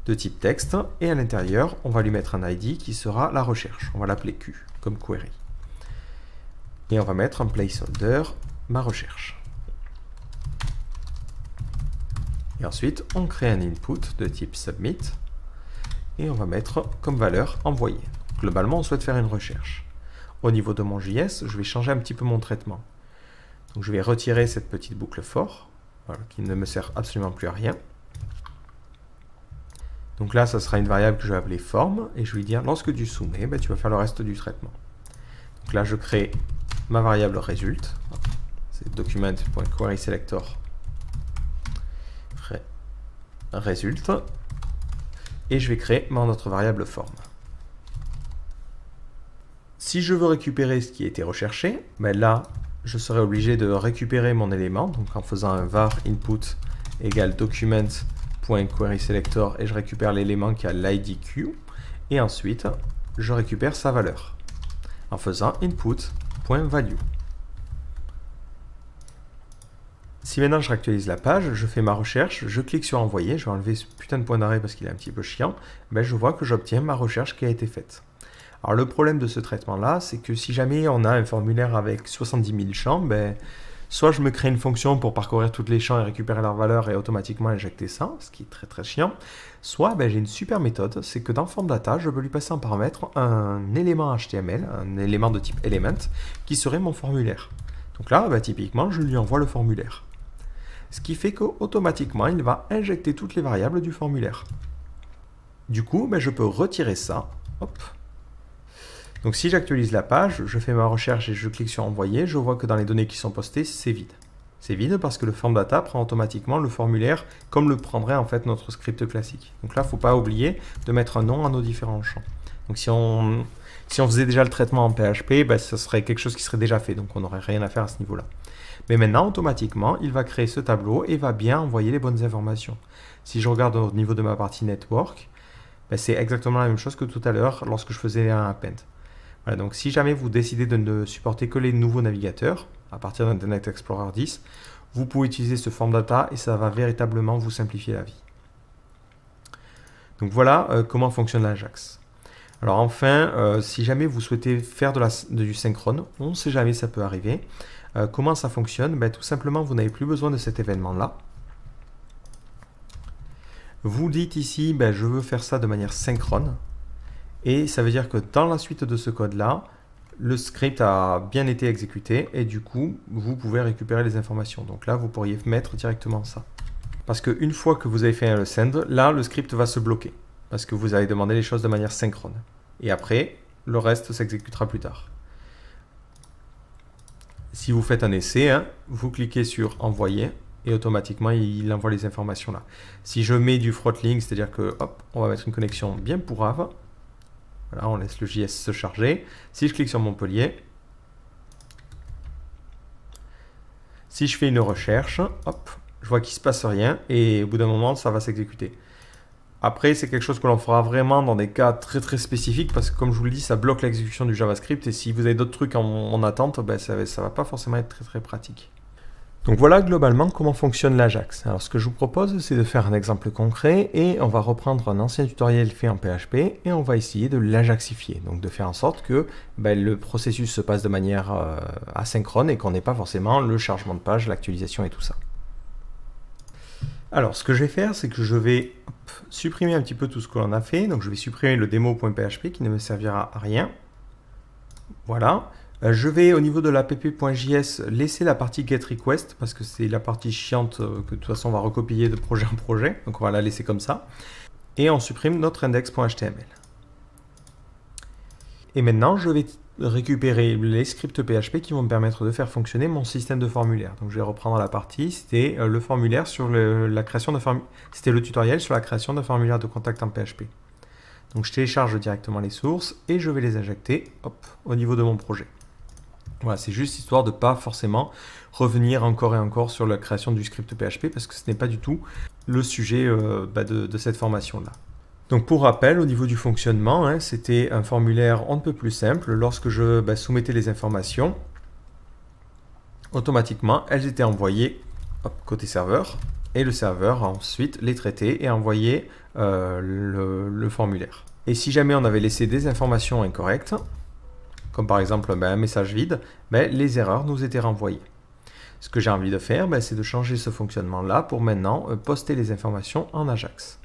de type texte, et à l'intérieur, on va lui mettre un ID qui sera la recherche. On va l'appeler Q, comme query. Et on va mettre un placeholder, ma recherche. Et ensuite, on crée un input de type submit, et on va mettre comme valeur envoyer. Globalement, on souhaite faire une recherche. Au niveau de mon JS, je vais changer un petit peu mon traitement. Donc je vais retirer cette petite boucle for, voilà, qui ne me sert absolument plus à rien. Donc là, ça sera une variable que je vais appeler form, et je vais lui dire, lorsque tu soumets, tu vas faire le reste du traitement. Donc là, je crée ma variable result, c'est document.querySelector result, et je vais créer notre variable form. Si je veux récupérer ce qui a été recherché, là, je serai obligé de récupérer mon élément, donc en faisant un var input égale document.querySelector, et je récupère l'élément qui a l'id Q, et ensuite je récupère sa valeur en faisant input.value. Si maintenant je réactualise la page, je fais ma recherche, je clique sur envoyer, je vais enlever ce putain de point d'arrêt parce qu'il est un petit peu chiant, je vois que j'obtiens ma recherche qui a été faite. Alors le problème de ce traitement là, c'est que si jamais on a un formulaire avec 70 000 champs, soit je me crée une fonction pour parcourir tous les champs et récupérer leur valeur et automatiquement injecter ça, ce qui est très très chiant. Soit j'ai une super méthode, c'est que dans Form Data, je peux lui passer en paramètre un élément HTML, un élément de type element, qui serait mon formulaire. Donc là, typiquement, je lui envoie le formulaire. Ce qui fait qu'automatiquement, il va injecter toutes les variables du formulaire. Du coup, je peux retirer ça. Hop. Donc si j'actualise la page, je fais ma recherche et je clique sur envoyer, je vois que dans les données qui sont postées, c'est vide. C'est vide parce que le form data prend automatiquement le formulaire comme le prendrait en fait notre script classique. Donc là, il ne faut pas oublier de mettre un nom à nos différents champs. Donc si on faisait déjà le traitement en PHP, ce serait quelque chose qui serait déjà fait, donc on n'aurait rien à faire à ce niveau-là. Mais maintenant, automatiquement, il va créer ce tableau et va bien envoyer les bonnes informations. Si je regarde au niveau de ma partie network, c'est exactement la même chose que tout à l'heure lorsque je faisais un append. Voilà, donc si jamais vous décidez de ne supporter que les nouveaux navigateurs, à partir d'Internet Explorer 10, vous pouvez utiliser ce form data et ça va véritablement vous simplifier la vie. Donc voilà comment fonctionne l'Ajax. Alors enfin, si jamais vous souhaitez faire du synchrone, on ne sait jamais, ça peut arriver. Comment ça fonctionne? Tout simplement, vous n'avez plus besoin de cet événement-là. Vous dites ici, je veux faire ça de manière synchrone. Et ça veut dire que dans la suite de ce code-là, le script a bien été exécuté et du coup, vous pouvez récupérer les informations. Donc là, vous pourriez mettre directement ça. Parce qu'une fois que vous avez fait le send, là, le script va se bloquer. Parce que vous avez demandé les choses de manière synchrone. Et après, le reste s'exécutera plus tard. Si vous faites un essai, vous cliquez sur envoyer et automatiquement, il envoie les informations là. Si je mets du throttling, c'est-à-dire que, hop, on va mettre une connexion bien pourrave. Voilà, on laisse le JS se charger. Si je clique sur Montpellier, si je fais une recherche, hop, je vois qu'il ne se passe rien et au bout d'un moment, ça va s'exécuter. Après, c'est quelque chose que l'on fera vraiment dans des cas très très spécifiques parce que comme je vous le dis, ça bloque l'exécution du JavaScript et si vous avez d'autres trucs en attente, ça ne va pas forcément être très très pratique. Donc voilà globalement comment fonctionne l'Ajax. Alors ce que je vous propose, c'est de faire un exemple concret et on va reprendre un ancien tutoriel fait en PHP et on va essayer de l'Ajaxifier. Donc de faire en sorte que le processus se passe de manière asynchrone et qu'on n'ait pas forcément le chargement de page, l'actualisation et tout ça. Alors ce que je vais faire, c'est que je vais supprimer un petit peu tout ce que l'on a fait. Donc je vais supprimer le démo.php qui ne me servira à rien. Voilà. Je vais au niveau de l'app.js laisser la partie getRequest parce que c'est la partie chiante que de toute façon on va recopier de projet en projet. Donc on va la laisser comme ça. Et on supprime notre index.html. Et maintenant je vais récupérer les scripts PHP qui vont me permettre de faire fonctionner mon système de formulaire. Donc je vais reprendre la partie, c'était le formulaire sur la création de c'était le tutoriel sur la création d'un formulaire de contact en PHP. Donc je télécharge directement les sources et je vais les injecter au niveau de mon projet. Voilà, c'est juste histoire de ne pas forcément revenir encore et encore sur la création du script PHP parce que ce n'est pas du tout le sujet de cette formation-là. Donc pour rappel, au niveau du fonctionnement, c'était un formulaire on ne peut plus simple. Lorsque je soumettais les informations, automatiquement, elles étaient envoyées côté serveur et le serveur ensuite les traitait et envoyait le formulaire. Et si jamais on avait laissé des informations incorrectes, comme par exemple un message vide, les erreurs nous étaient renvoyées. Ce que j'ai envie de faire, c'est de changer ce fonctionnement-là pour maintenant poster les informations en Ajax.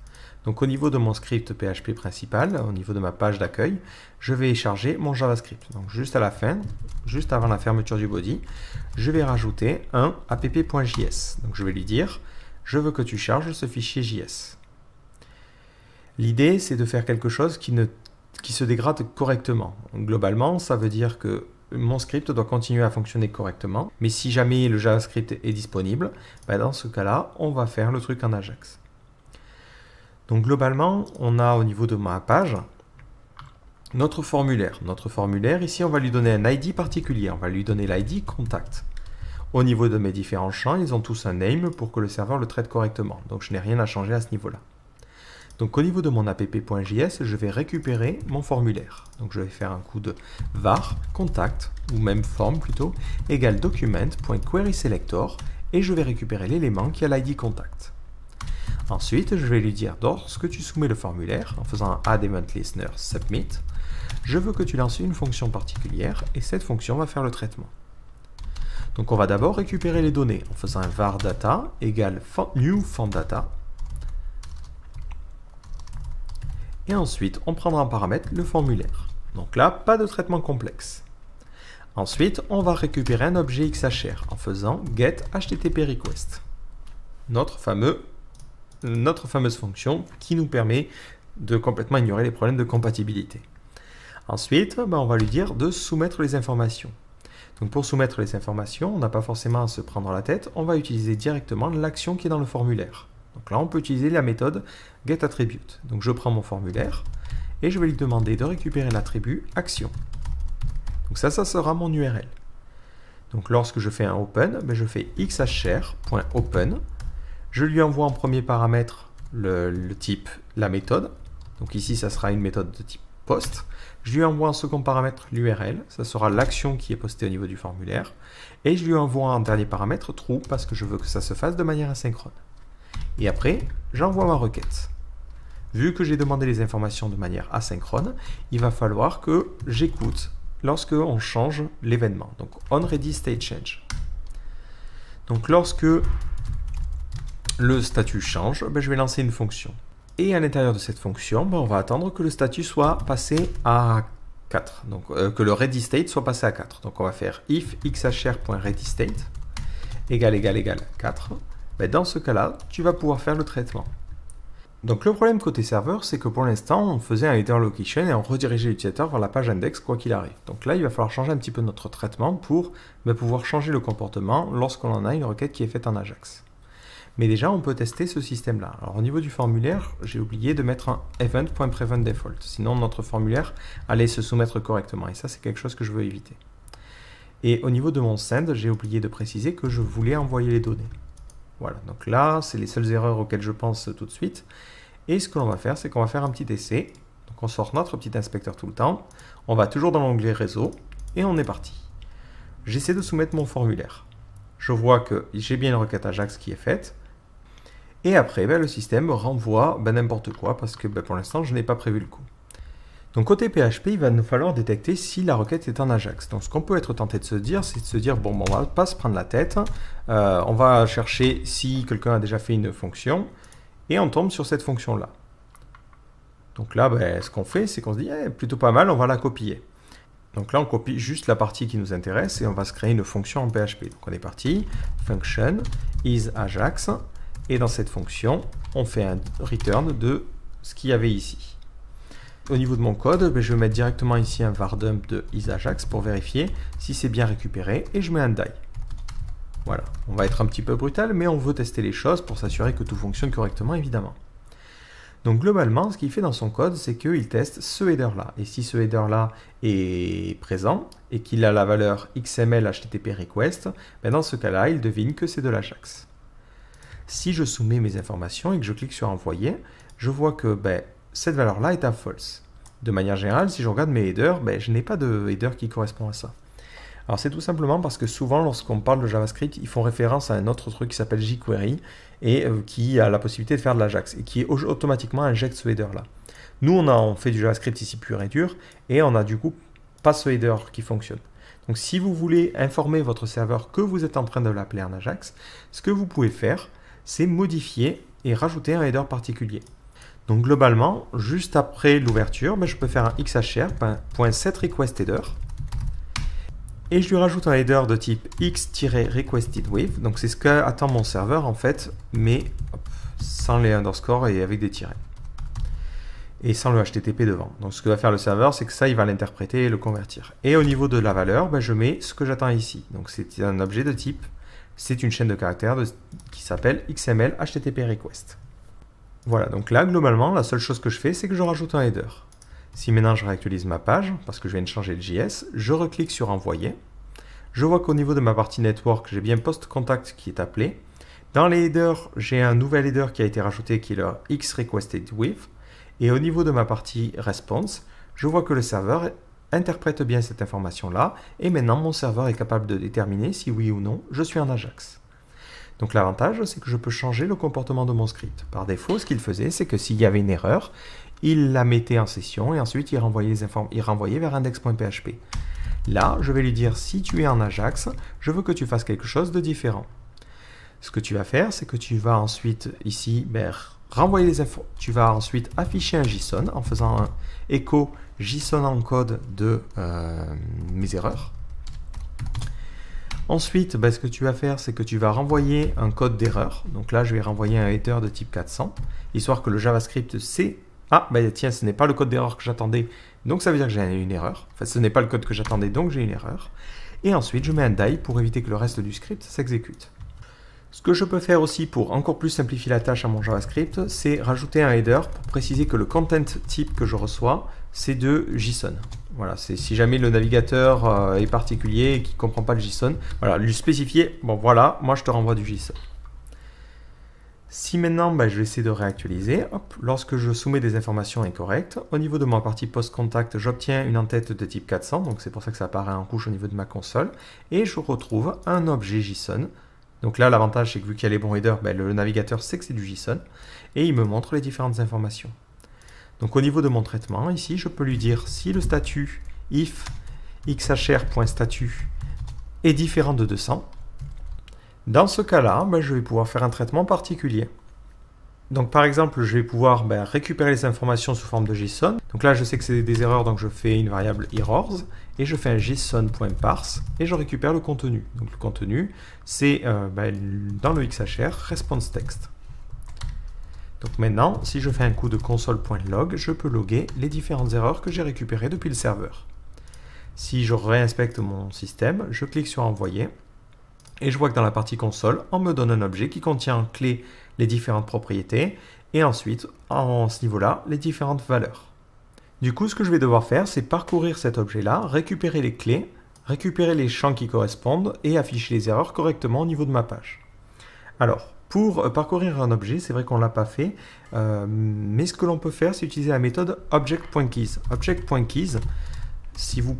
Donc au niveau de mon script PHP principal, au niveau de ma page d'accueil, je vais charger mon JavaScript. Donc juste à la fin, juste avant la fermeture du body, je vais rajouter un app.js. Donc je vais lui dire, je veux que tu charges ce fichier JS. L'idée, c'est de faire quelque chose qui se dégrade correctement. Globalement, ça veut dire que mon script doit continuer à fonctionner correctement, mais si jamais le JavaScript est disponible, dans ce cas-là, on va faire le truc en Ajax. Donc globalement, on a au niveau de ma page notre formulaire. Notre formulaire, ici, on va lui donner un ID particulier. On va lui donner l'ID contact. Au niveau de mes différents champs, ils ont tous un name pour que le serveur le traite correctement. Donc je n'ai rien à changer à ce niveau-là. Donc au niveau de mon app.js, je vais récupérer mon formulaire. Donc je vais faire un coup de var contact, ou même form plutôt, égale document.querySelector, et je vais récupérer l'élément qui a l'ID contact. Ensuite, je vais lui dire, lorsque tu soumets le formulaire, en faisant un add event listener submit, je veux que tu lances une fonction particulière, et cette fonction va faire le traitement. Donc on va d'abord récupérer les données, en faisant un var data égale new form data, et ensuite, on prendra en paramètre le formulaire. Donc là, pas de traitement complexe. Ensuite, on va récupérer un objet XHR en faisant get HTTP request. Notre fameuse fonction qui nous permet de complètement ignorer les problèmes de compatibilité. Ensuite, on va lui dire de soumettre les informations. Donc pour soumettre les informations, on n'a pas forcément à se prendre la tête, on va utiliser directement l'action qui est dans le formulaire. Donc là, on peut utiliser la méthode getAttribute. Donc je prends mon formulaire et je vais lui demander de récupérer l'attribut action. Donc ça sera mon URL. Donc lorsque je fais un open, je fais xhshare.open. Je lui envoie en premier paramètre le type, la méthode. Donc ici, ça sera une méthode de type post. Je lui envoie en second paramètre l'URL, ça sera l'action qui est postée au niveau du formulaire. Et je lui envoie en dernier paramètre true parce que je veux que ça se fasse de manière asynchrone. Et après, j'envoie ma requête. Vu que j'ai demandé les informations de manière asynchrone, il va falloir que j'écoute lorsque on change l'événement. Donc onReadyStateChange. Donc lorsque le statut change, je vais lancer une fonction. Et à l'intérieur de cette fonction, on va attendre que le statut soit passé à 4. Donc que le readyState soit passé à 4. Donc on va faire if xhshare.readyState égale 4. Dans ce cas-là, tu vas pouvoir faire le traitement. Donc le problème côté serveur, c'est que pour l'instant, on faisait un header location et on redirigeait l'utilisateur vers la page index quoi qu'il arrive. Donc là, il va falloir changer un petit peu notre traitement pour pouvoir changer le comportement lorsqu'on en a une requête qui est faite en Ajax. Mais déjà, on peut tester ce système-là. Alors au niveau du formulaire, j'ai oublié de mettre un event.preventDefault. Sinon, notre formulaire allait se soumettre correctement. Et ça, c'est quelque chose que je veux éviter. Et au niveau de mon send, j'ai oublié de préciser que je voulais envoyer les données. Voilà, donc là, c'est les seules erreurs auxquelles je pense tout de suite. Et ce que l'on va faire, c'est qu'on va faire un petit essai. Donc on sort notre petit inspecteur tout le temps. On va toujours dans l'onglet réseau. Et on est parti. J'essaie de soumettre mon formulaire. Je vois que j'ai bien une requête Ajax qui est faite. Et après, le système renvoie n'importe quoi parce que pour l'instant, je n'ai pas prévu le coup. Donc côté PHP, il va nous falloir détecter si la requête est en Ajax. Donc ce qu'on peut être tenté de se dire, c'est de se dire, on va pas se prendre la tête. On va chercher si quelqu'un a déjà fait une fonction. Et on tombe sur cette fonction-là. Donc là, ce qu'on fait, c'est qu'on se dit, plutôt pas mal, on va la copier. Donc là, on copie juste la partie qui nous intéresse et on va se créer une fonction en PHP. Donc on est parti, function isAjax. Et dans cette fonction, on fait un return de ce qu'il y avait ici. Au niveau de mon code, je vais mettre directement ici un var_dump de isAjax pour vérifier si c'est bien récupéré et je mets un die. Voilà, on va être un petit peu brutal, mais on veut tester les choses pour s'assurer que tout fonctionne correctement, évidemment. Donc globalement, ce qu'il fait dans son code, c'est qu'il teste ce header-là. Et si ce header-là est présent et qu'il a la valeur XML HTTP request, dans ce cas-là, il devine que c'est de l'Ajax. Si je soumets mes informations et que je clique sur envoyer, je vois que cette valeur-là est à false. De manière générale, si je regarde mes headers, je n'ai pas de header qui correspond à ça. Alors c'est tout simplement parce que souvent, lorsqu'on parle de JavaScript, ils font référence à un autre truc qui s'appelle jQuery et qui a la possibilité de faire de l'Ajax et qui automatiquement injecte ce header-là. Nous, on fait du JavaScript ici pur et dur et on a du coup pas ce header qui fonctionne. Donc si vous voulez informer votre serveur que vous êtes en train de l'appeler en Ajax, ce que vous pouvez faire, c'est modifier et rajouter un header particulier. Donc globalement, juste après l'ouverture, je peux faire un xhshare.setRequestHeader et je lui rajoute un header de type x-requestedWith. Donc c'est ce qu'attend mon serveur en fait, mais sans les underscores et avec des tirets. Et sans le HTTP devant. Donc ce que va faire le serveur, c'est que ça, il va l'interpréter et le convertir. Et au niveau de la valeur, je mets ce que j'attends ici. Donc c'est un objet de type, c'est une chaîne de caractères qui s'appelle XML HTTP request. Voilà, donc là, globalement, la seule chose que je fais, c'est que je rajoute un header. Si maintenant je réactualise ma page, parce que je viens de changer de JS, je reclique sur envoyer. Je vois qu'au niveau de ma partie network, j'ai bien post contact qui est appelé. Dans les headers, j'ai un nouvel header qui a été rajouté qui est le x-requestedWith. Et au niveau de ma partie response, je vois que le serveur interprète bien cette information-là. Et maintenant, mon serveur est capable de déterminer si oui ou non je suis en Ajax. Donc l'avantage, c'est que je peux changer le comportement de mon script. Par défaut, ce qu'il faisait, c'est que s'il y avait une erreur, il la mettait en session et ensuite il renvoyait vers index.php. Là, je vais lui dire, si tu es en Ajax, je veux que tu fasses quelque chose de différent. Ce que tu vas faire, c'est que tu vas ensuite ici renvoyer les infos. Tu vas ensuite afficher un JSON en faisant un echo JSON en code de mes erreurs. Ensuite, ce que tu vas faire, c'est que tu vas renvoyer un code d'erreur. Donc là, je vais renvoyer un header de type 400, histoire que le JavaScript sait Ah, bah tiens, ce n'est pas le code d'erreur que j'attendais, donc ça veut dire que j'ai une erreur. Enfin, ce n'est pas le code que j'attendais, donc j'ai une erreur. Et ensuite, je mets un die pour éviter que le reste du script s'exécute. Ce que je peux faire aussi pour encore plus simplifier la tâche à mon JavaScript, c'est rajouter un header pour préciser que le content type que je reçois, c'est de JSON. Voilà, c'est si jamais le navigateur est particulier et qu'il ne comprend pas le JSON, voilà, lui spécifier, bon voilà, moi je te renvoie du JSON. Si maintenant je vais essayer de réactualiser, hop, lorsque je soumets des informations incorrectes, au niveau de ma partie post-contact, j'obtiens une en-tête de type 400, donc c'est pour ça que ça apparaît en rouge au niveau de ma console, et je retrouve un objet JSON. Donc là, l'avantage, c'est que vu qu'il y a les bons headers, le navigateur sait que c'est du JSON, et il me montre les différentes informations. Donc au niveau de mon traitement, ici, je peux lui dire si le statut if xhr.statut est différent de 200, dans ce cas-là, je vais pouvoir faire un traitement particulier. Donc par exemple, je vais pouvoir récupérer les informations sous forme de JSON. Donc là, je sais que c'est des erreurs, donc je fais une variable errors, et je fais un JSON.parse, et je récupère le contenu. Donc le contenu, c'est dans le XHR, response text. Donc maintenant, si je fais un coup de console.log, je peux loguer les différentes erreurs que j'ai récupérées depuis le serveur. Si je réinspecte mon système, je clique sur envoyer, et je vois que dans la partie console, on me donne un objet qui contient en clé les différentes propriétés, et ensuite, en ce niveau-là, les différentes valeurs. Du coup, ce que je vais devoir faire, c'est parcourir cet objet-là, récupérer les clés, récupérer les champs qui correspondent, et afficher les erreurs correctement au niveau de ma page. Alors, pour parcourir un objet, c'est vrai qu'on ne l'a pas fait, mais ce que l'on peut faire, c'est utiliser la méthode object.keys. Object.keys, si vous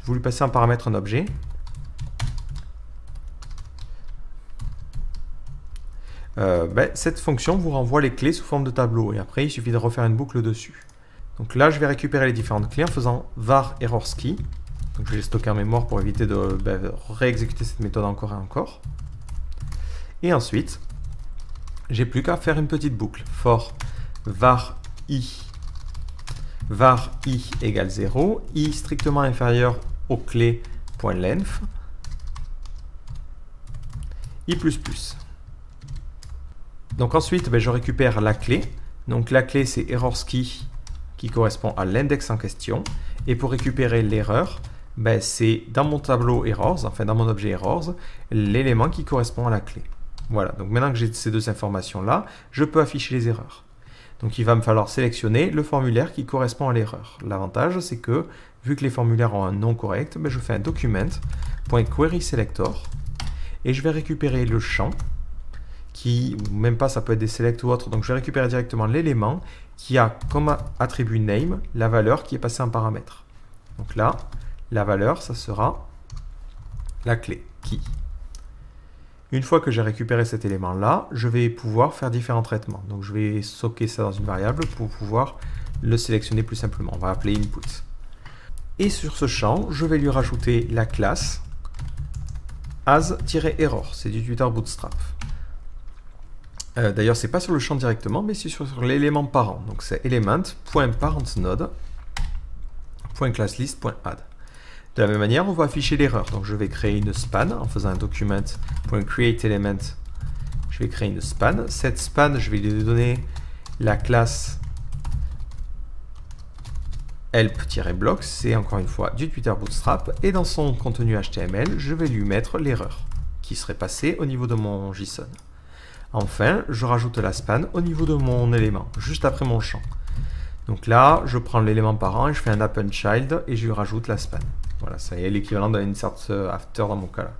lui passez en paramètre un objet, cette fonction vous renvoie les clés sous forme de tableau, et après il suffit de refaire une boucle dessus. Donc là, je vais récupérer les différentes clés en faisant var errorski. Donc je vais les stocker en mémoire pour éviter de réexécuter cette méthode encore et encore. Et ensuite, j'ai plus qu'à faire une petite boucle for var i égale 0, i strictement inférieur aux clés .length, i++. Donc ensuite, je récupère la clé. Donc la clé, c'est errorski qui correspond à l'index en question. Et pour récupérer l'erreur, c'est dans mon tableau errors, enfin dans mon objet errors, l'élément qui correspond à la clé. Voilà, donc maintenant que j'ai ces deux informations-là, je peux afficher les erreurs. Donc il va me falloir sélectionner le formulaire qui correspond à l'erreur. L'avantage, c'est que, vu que les formulaires ont un nom correct, je fais un document.querySelector et je vais récupérer le champ qui, ou même pas, ça peut être des select ou autre, donc je vais récupérer directement l'élément qui a comme attribut name la valeur qui est passée en paramètre. Donc là, la valeur, ça sera la clé, key. Une fois que j'ai récupéré cet élément-là, je vais pouvoir faire différents traitements. Donc je vais stocker ça dans une variable pour pouvoir le sélectionner plus simplement. On va appeler input. Et sur ce champ, je vais lui rajouter la classe as-error. C'est du Twitter Bootstrap. D'ailleurs, c'est pas sur le champ directement, mais c'est sur l'élément parent. Donc c'est element.parentsNode.classList.add. De la même manière, on va afficher l'erreur. Donc je vais créer une span en faisant un document.createElement. Je vais créer une span. Cette span, je vais lui donner la classe help-block. C'est encore une fois du Twitter Bootstrap. Et dans son contenu HTML, je vais lui mettre l'erreur qui serait passée au niveau de mon JSON. Enfin, je rajoute la span au niveau de mon élément, juste après mon champ. Donc là, je prends l'élément parent et je fais un append-child et je lui rajoute la span. Voilà, ça y est l'équivalent d'un insert after dans mon cas là.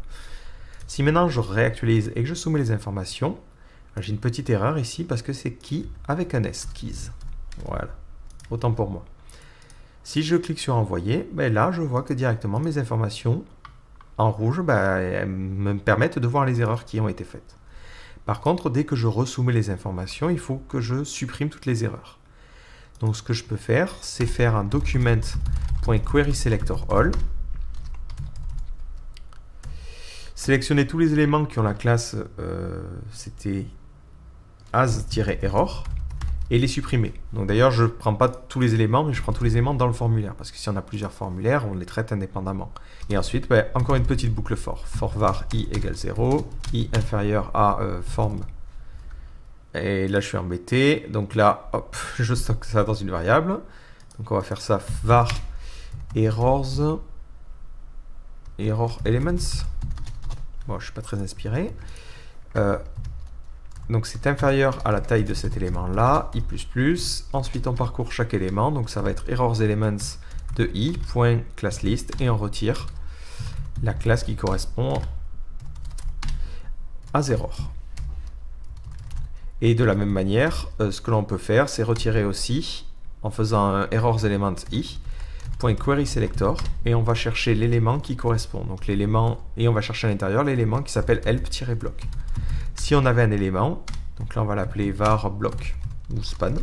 Si maintenant je réactualise et que je soumets les informations, j'ai une petite erreur ici parce que c'est key avec un S, keys. Voilà, autant pour moi. Si je clique sur envoyer, là je vois que directement mes informations en rouge elles me permettent de voir les erreurs qui ont été faites. Par contre, dès que je resoumets les informations, il faut que je supprime toutes les erreurs. Donc ce que je peux faire, c'est faire un document.querySelectorAll, sélectionner tous les éléments qui ont la classe c'était as-error et les supprimer. Donc d'ailleurs, je ne prends pas tous les éléments, mais je prends tous les éléments dans le formulaire, parce que si on a plusieurs formulaires, on les traite indépendamment. Et ensuite, encore une petite boucle for var i égale 0, i inférieur à forme Et là, je suis embêté. Donc là, hop, je stocke ça dans une variable. Donc on va faire ça var error elements. Bon, je suis pas très inspiré. Donc c'est inférieur à la taille de cet élément-là, i++. Ensuite, on parcourt chaque élément. Donc ça va être errors elements de i, point class list, et on retire la classe qui correspond à 0. Et de la même manière, ce que l'on peut faire, c'est retirer aussi, en faisant un errors element i, point query selector, et on va chercher l'élément qui correspond. Donc l'élément, et on va chercher à l'intérieur l'élément qui s'appelle help-block. Si on avait un élément, donc là on va l'appeler var block ou span.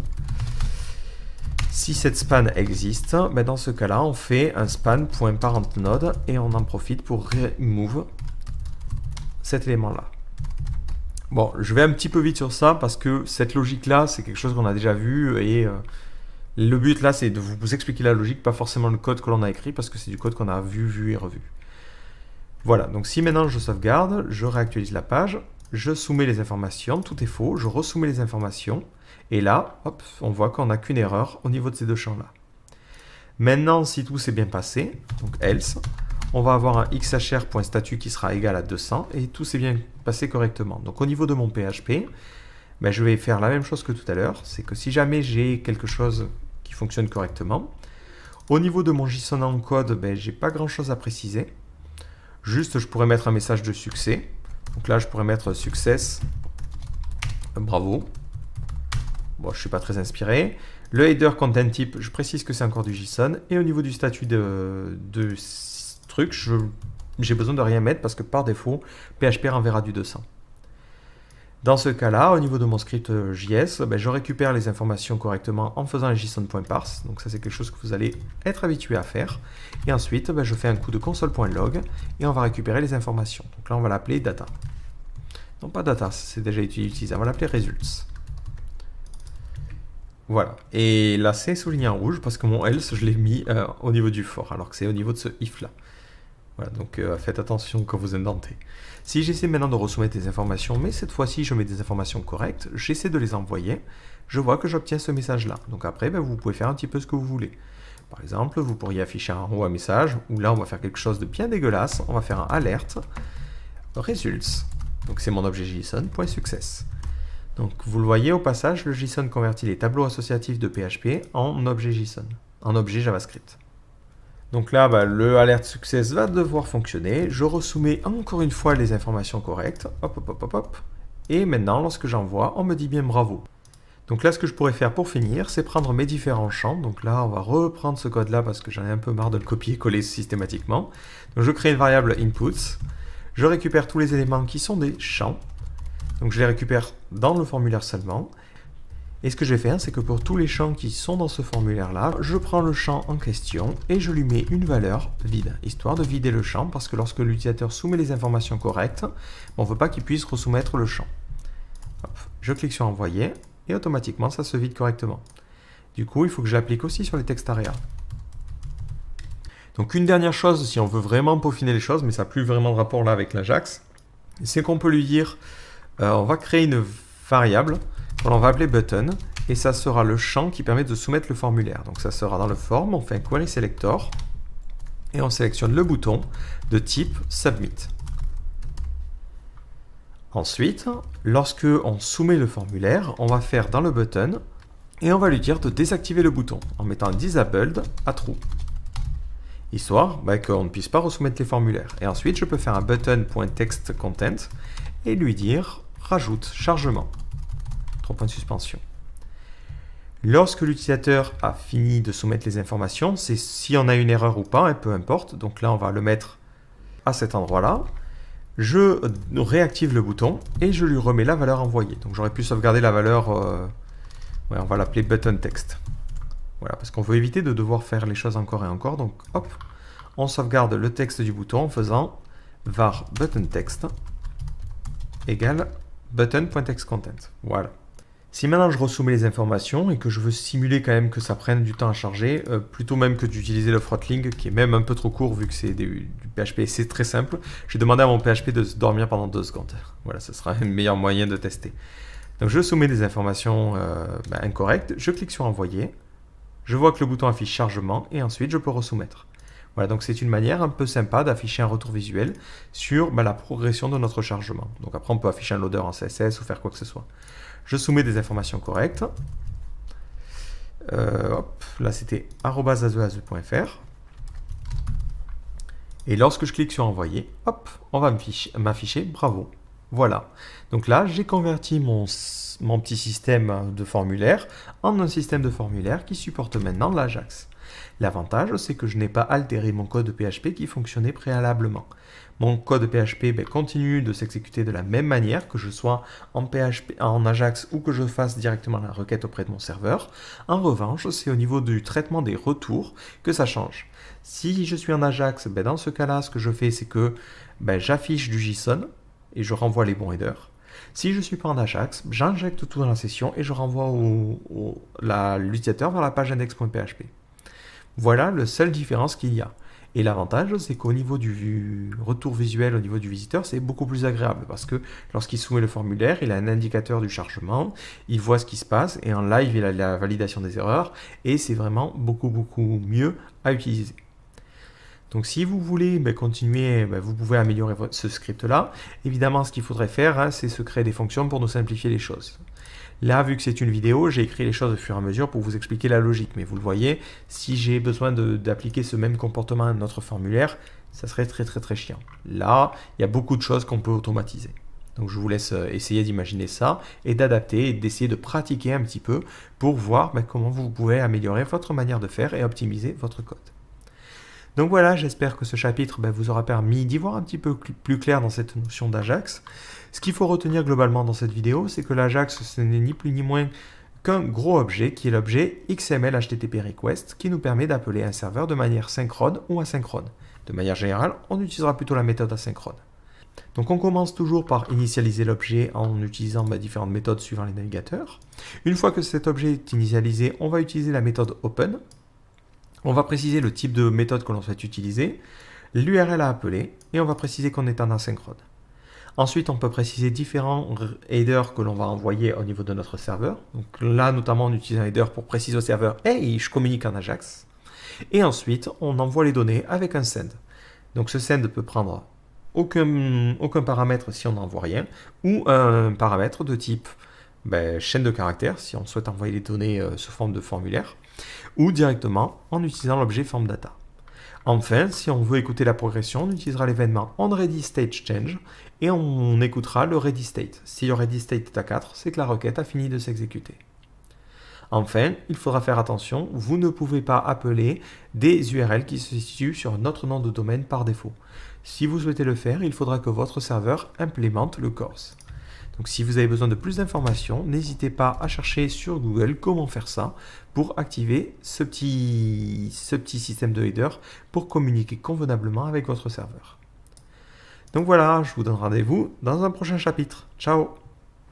Si cette span existe, ben dans ce cas-là, on fait un span.parentNode et on en profite pour remove cet élément-là. Bon, je vais un petit peu vite sur ça parce que cette logique-là, c'est quelque chose qu'on a déjà vu et le but là, c'est de vous expliquer la logique, pas forcément le code que l'on a écrit parce que c'est du code qu'on a vu et revu. Voilà, donc si maintenant je sauvegarde, je réactualise la page, je soumets les informations, tout est faux, je resoumets les informations. Et là, hop, on voit qu'on n'a qu'une erreur au niveau de ces deux champs-là. Maintenant, si tout s'est bien passé, donc else, on va avoir un xhr.statut qui sera égal à 200 et tout s'est bien passé correctement. Donc au niveau de mon PHP, ben, je vais faire la même chose que tout à l'heure. C'est que si jamais j'ai quelque chose qui fonctionne correctement, au niveau de mon JSON en code, ben, j'ai pas grand-chose à préciser. Juste, je pourrais mettre un message de succès. Donc là, je pourrais mettre success, bravo. Bon, je ne suis pas très inspiré. Le header content type, je précise que c'est encore du JSON. Et au niveau du statut de truc, j'ai besoin de rien mettre parce que par défaut, PHP renverra du 200. Dans ce cas-là, au niveau de mon script JS, ben, je récupère les informations correctement en faisant un JSON.parse. Donc ça, c'est quelque chose que vous allez être habitué à faire. Et ensuite, ben, je fais un coup de console.log et on va récupérer les informations. Donc là, on va l'appeler data. Non, pas data, c'est déjà utilisé. On va l'appeler results. Voilà, et là c'est souligné en rouge parce que mon else je l'ai mis au niveau du for, alors que c'est au niveau de ce if là. Voilà, donc faites attention quand vous indentez. Si j'essaie maintenant de resoumettre des informations, mais cette fois-ci je mets des informations correctes, j'essaie de les envoyer, je vois que j'obtiens ce message là. Donc après, ben, vous pouvez faire un petit peu ce que vous voulez. Par exemple, vous pourriez afficher en haut un message, où là on va faire quelque chose de bien dégueulasse, on va faire un alerte, results. Donc c'est mon objet JSON.success. Donc vous le voyez au passage, le JSON convertit les tableaux associatifs de PHP en objet JSON, en objet JavaScript. Donc là, bah, le alert success va devoir fonctionner. Je resoumets encore une fois les informations correctes. Hop, hop, hop, hop, hop. Et maintenant, lorsque j'envoie, on me dit bien bravo. Donc là, ce que je pourrais faire pour finir, c'est prendre mes différents champs. Donc là, on va reprendre ce code-là parce que j'en ai un peu marre de le copier-coller systématiquement. Donc je crée une variable inputs. Je récupère tous les éléments qui sont des champs. Donc je les récupère dans le formulaire seulement. Et ce que je vais faire, c'est que pour tous les champs qui sont dans ce formulaire-là, je prends le champ en question et je lui mets une valeur vide, histoire de vider le champ, parce que lorsque l'utilisateur soumet les informations correctes, on ne veut pas qu'il puisse resoumettre le champ. Hop, je clique sur Envoyer et automatiquement ça se vide correctement. Du coup, il faut que je l'applique aussi sur les textes AREA. Donc une dernière chose, si on veut vraiment peaufiner les choses, mais ça n'a plus vraiment de rapport là avec l'Ajax, c'est qu'on peut lui dire... on va créer une variable qu'on va appeler button et ça sera le champ qui permet de soumettre le formulaire. Donc ça sera dans le form, on fait un query selector et on sélectionne le bouton de type submit. Ensuite, lorsque on soumet le formulaire, on va faire dans le button et on va lui dire de désactiver le bouton en mettant disabled à true. Histoire qu'on ne puisse pas resoumettre les formulaires. Et ensuite, je peux faire un button.textContent et lui dire rajoute chargement. 3 points de suspension. Lorsque l'utilisateur a fini de soumettre les informations, c'est si on a une erreur ou pas, peu importe. Donc là, on va le mettre à cet endroit-là. Je réactive le bouton et je lui remets la valeur envoyée. Donc j'aurais pu sauvegarder la valeur, on va l'appeler button text. Voilà, parce qu'on veut éviter de devoir faire les choses encore et encore. Donc hop, on sauvegarde le texte du bouton en faisant var button text égale button.textContent. Voilà. Si maintenant je resoumets les informations et que je veux simuler quand même que ça prenne du temps à charger, plutôt même que d'utiliser le throttling, qui est même un peu trop court vu que c'est du PHP, c'est très simple, j'ai demandé à mon PHP de se dormir pendant 2 secondes. Voilà, ce sera un meilleur moyen de tester. Donc je soumets des informations incorrectes, je clique sur envoyer, je vois que le bouton affiche chargement et ensuite je peux resoumettre. Voilà, donc c'est une manière un peu sympa d'afficher un retour visuel sur la progression de notre chargement. Donc après on peut afficher un loader en CSS ou faire quoi que ce soit. Je soumets des informations correctes. Là c'était @azeaze.fr. Et lorsque je clique sur envoyer, hop, on va m'afficher bravo. Voilà. Donc là, j'ai converti mon petit système de formulaire en un système de formulaire qui supporte maintenant l'Ajax. L'avantage, c'est que je n'ai pas altéré mon code PHP qui fonctionnait préalablement. Mon code PHP continue de s'exécuter de la même manière, que je sois en PHP, en Ajax ou que je fasse directement la requête auprès de mon serveur. En revanche, c'est au niveau du traitement des retours que ça change. Si je suis en Ajax, dans ce cas-là, ce que je fais, c'est que j'affiche du JSON et je renvoie les bons headers. Si je ne suis pas en Ajax, j'injecte tout dans la session et je renvoie l'utilisateur vers la page index.php. Voilà la seule différence qu'il y a. Et l'avantage, c'est qu'au niveau du retour visuel, au niveau du visiteur, c'est beaucoup plus agréable parce que lorsqu'il soumet le formulaire, il a un indicateur du chargement, il voit ce qui se passe et en live, il a la validation des erreurs et c'est vraiment beaucoup mieux à utiliser. Donc si vous voulez continuer, vous pouvez améliorer ce script-là. Évidemment, ce qu'il faudrait faire, c'est se créer des fonctions pour nous simplifier les choses. Là, vu que c'est une vidéo, j'ai écrit les choses au fur et à mesure pour vous expliquer la logique. Mais vous le voyez, si j'ai besoin d'appliquer ce même comportement à notre formulaire, ça serait très chiant. Là, il y a beaucoup de choses qu'on peut automatiser. Donc je vous laisse essayer d'imaginer ça et d'adapter et d'essayer de pratiquer un petit peu pour voir comment vous pouvez améliorer votre manière de faire et optimiser votre code. Donc voilà, j'espère que ce chapitre vous aura permis d'y voir un petit peu plus clair dans cette notion d'Ajax. Ce qu'il faut retenir globalement dans cette vidéo, c'est que l'Ajax, ce n'est ni plus ni moins qu'un gros objet qui est l'objet XML HTTP Request qui nous permet d'appeler un serveur de manière synchrone ou asynchrone. De manière générale, on utilisera plutôt la méthode asynchrone. Donc on commence toujours par initialiser l'objet en utilisant différentes méthodes suivant les navigateurs. Une fois que cet objet est initialisé, on va utiliser la méthode open. On va préciser le type de méthode que l'on souhaite utiliser, l'URL à appeler, et on va préciser qu'on est en asynchrone. Ensuite, on peut préciser différents headers que l'on va envoyer au niveau de notre serveur. Donc là, notamment, on utilise un header pour préciser au serveur « Hey, je communique en Ajax ». Et ensuite, on envoie les données avec un send. Donc ce send peut prendre aucun paramètre si on n'envoie rien, ou un paramètre de type chaîne de caractères, si on souhaite envoyer les données sous forme de formulaire, ou directement en utilisant l'objet form_data. Enfin, si on veut écouter la progression, on utilisera l'événement onReadyStateChange et on écoutera le readyState. Si le readyState est à 4, c'est que la requête a fini de s'exécuter. Enfin, il faudra faire attention, vous ne pouvez pas appeler des URL qui se situent sur notre nom de domaine par défaut. Si vous souhaitez le faire, il faudra que votre serveur implémente le CORS. Donc si vous avez besoin de plus d'informations, n'hésitez pas à chercher sur Google comment faire ça pour activer ce petit système de header pour communiquer convenablement avec votre serveur. Donc voilà, je vous donne rendez-vous dans un prochain chapitre. Ciao!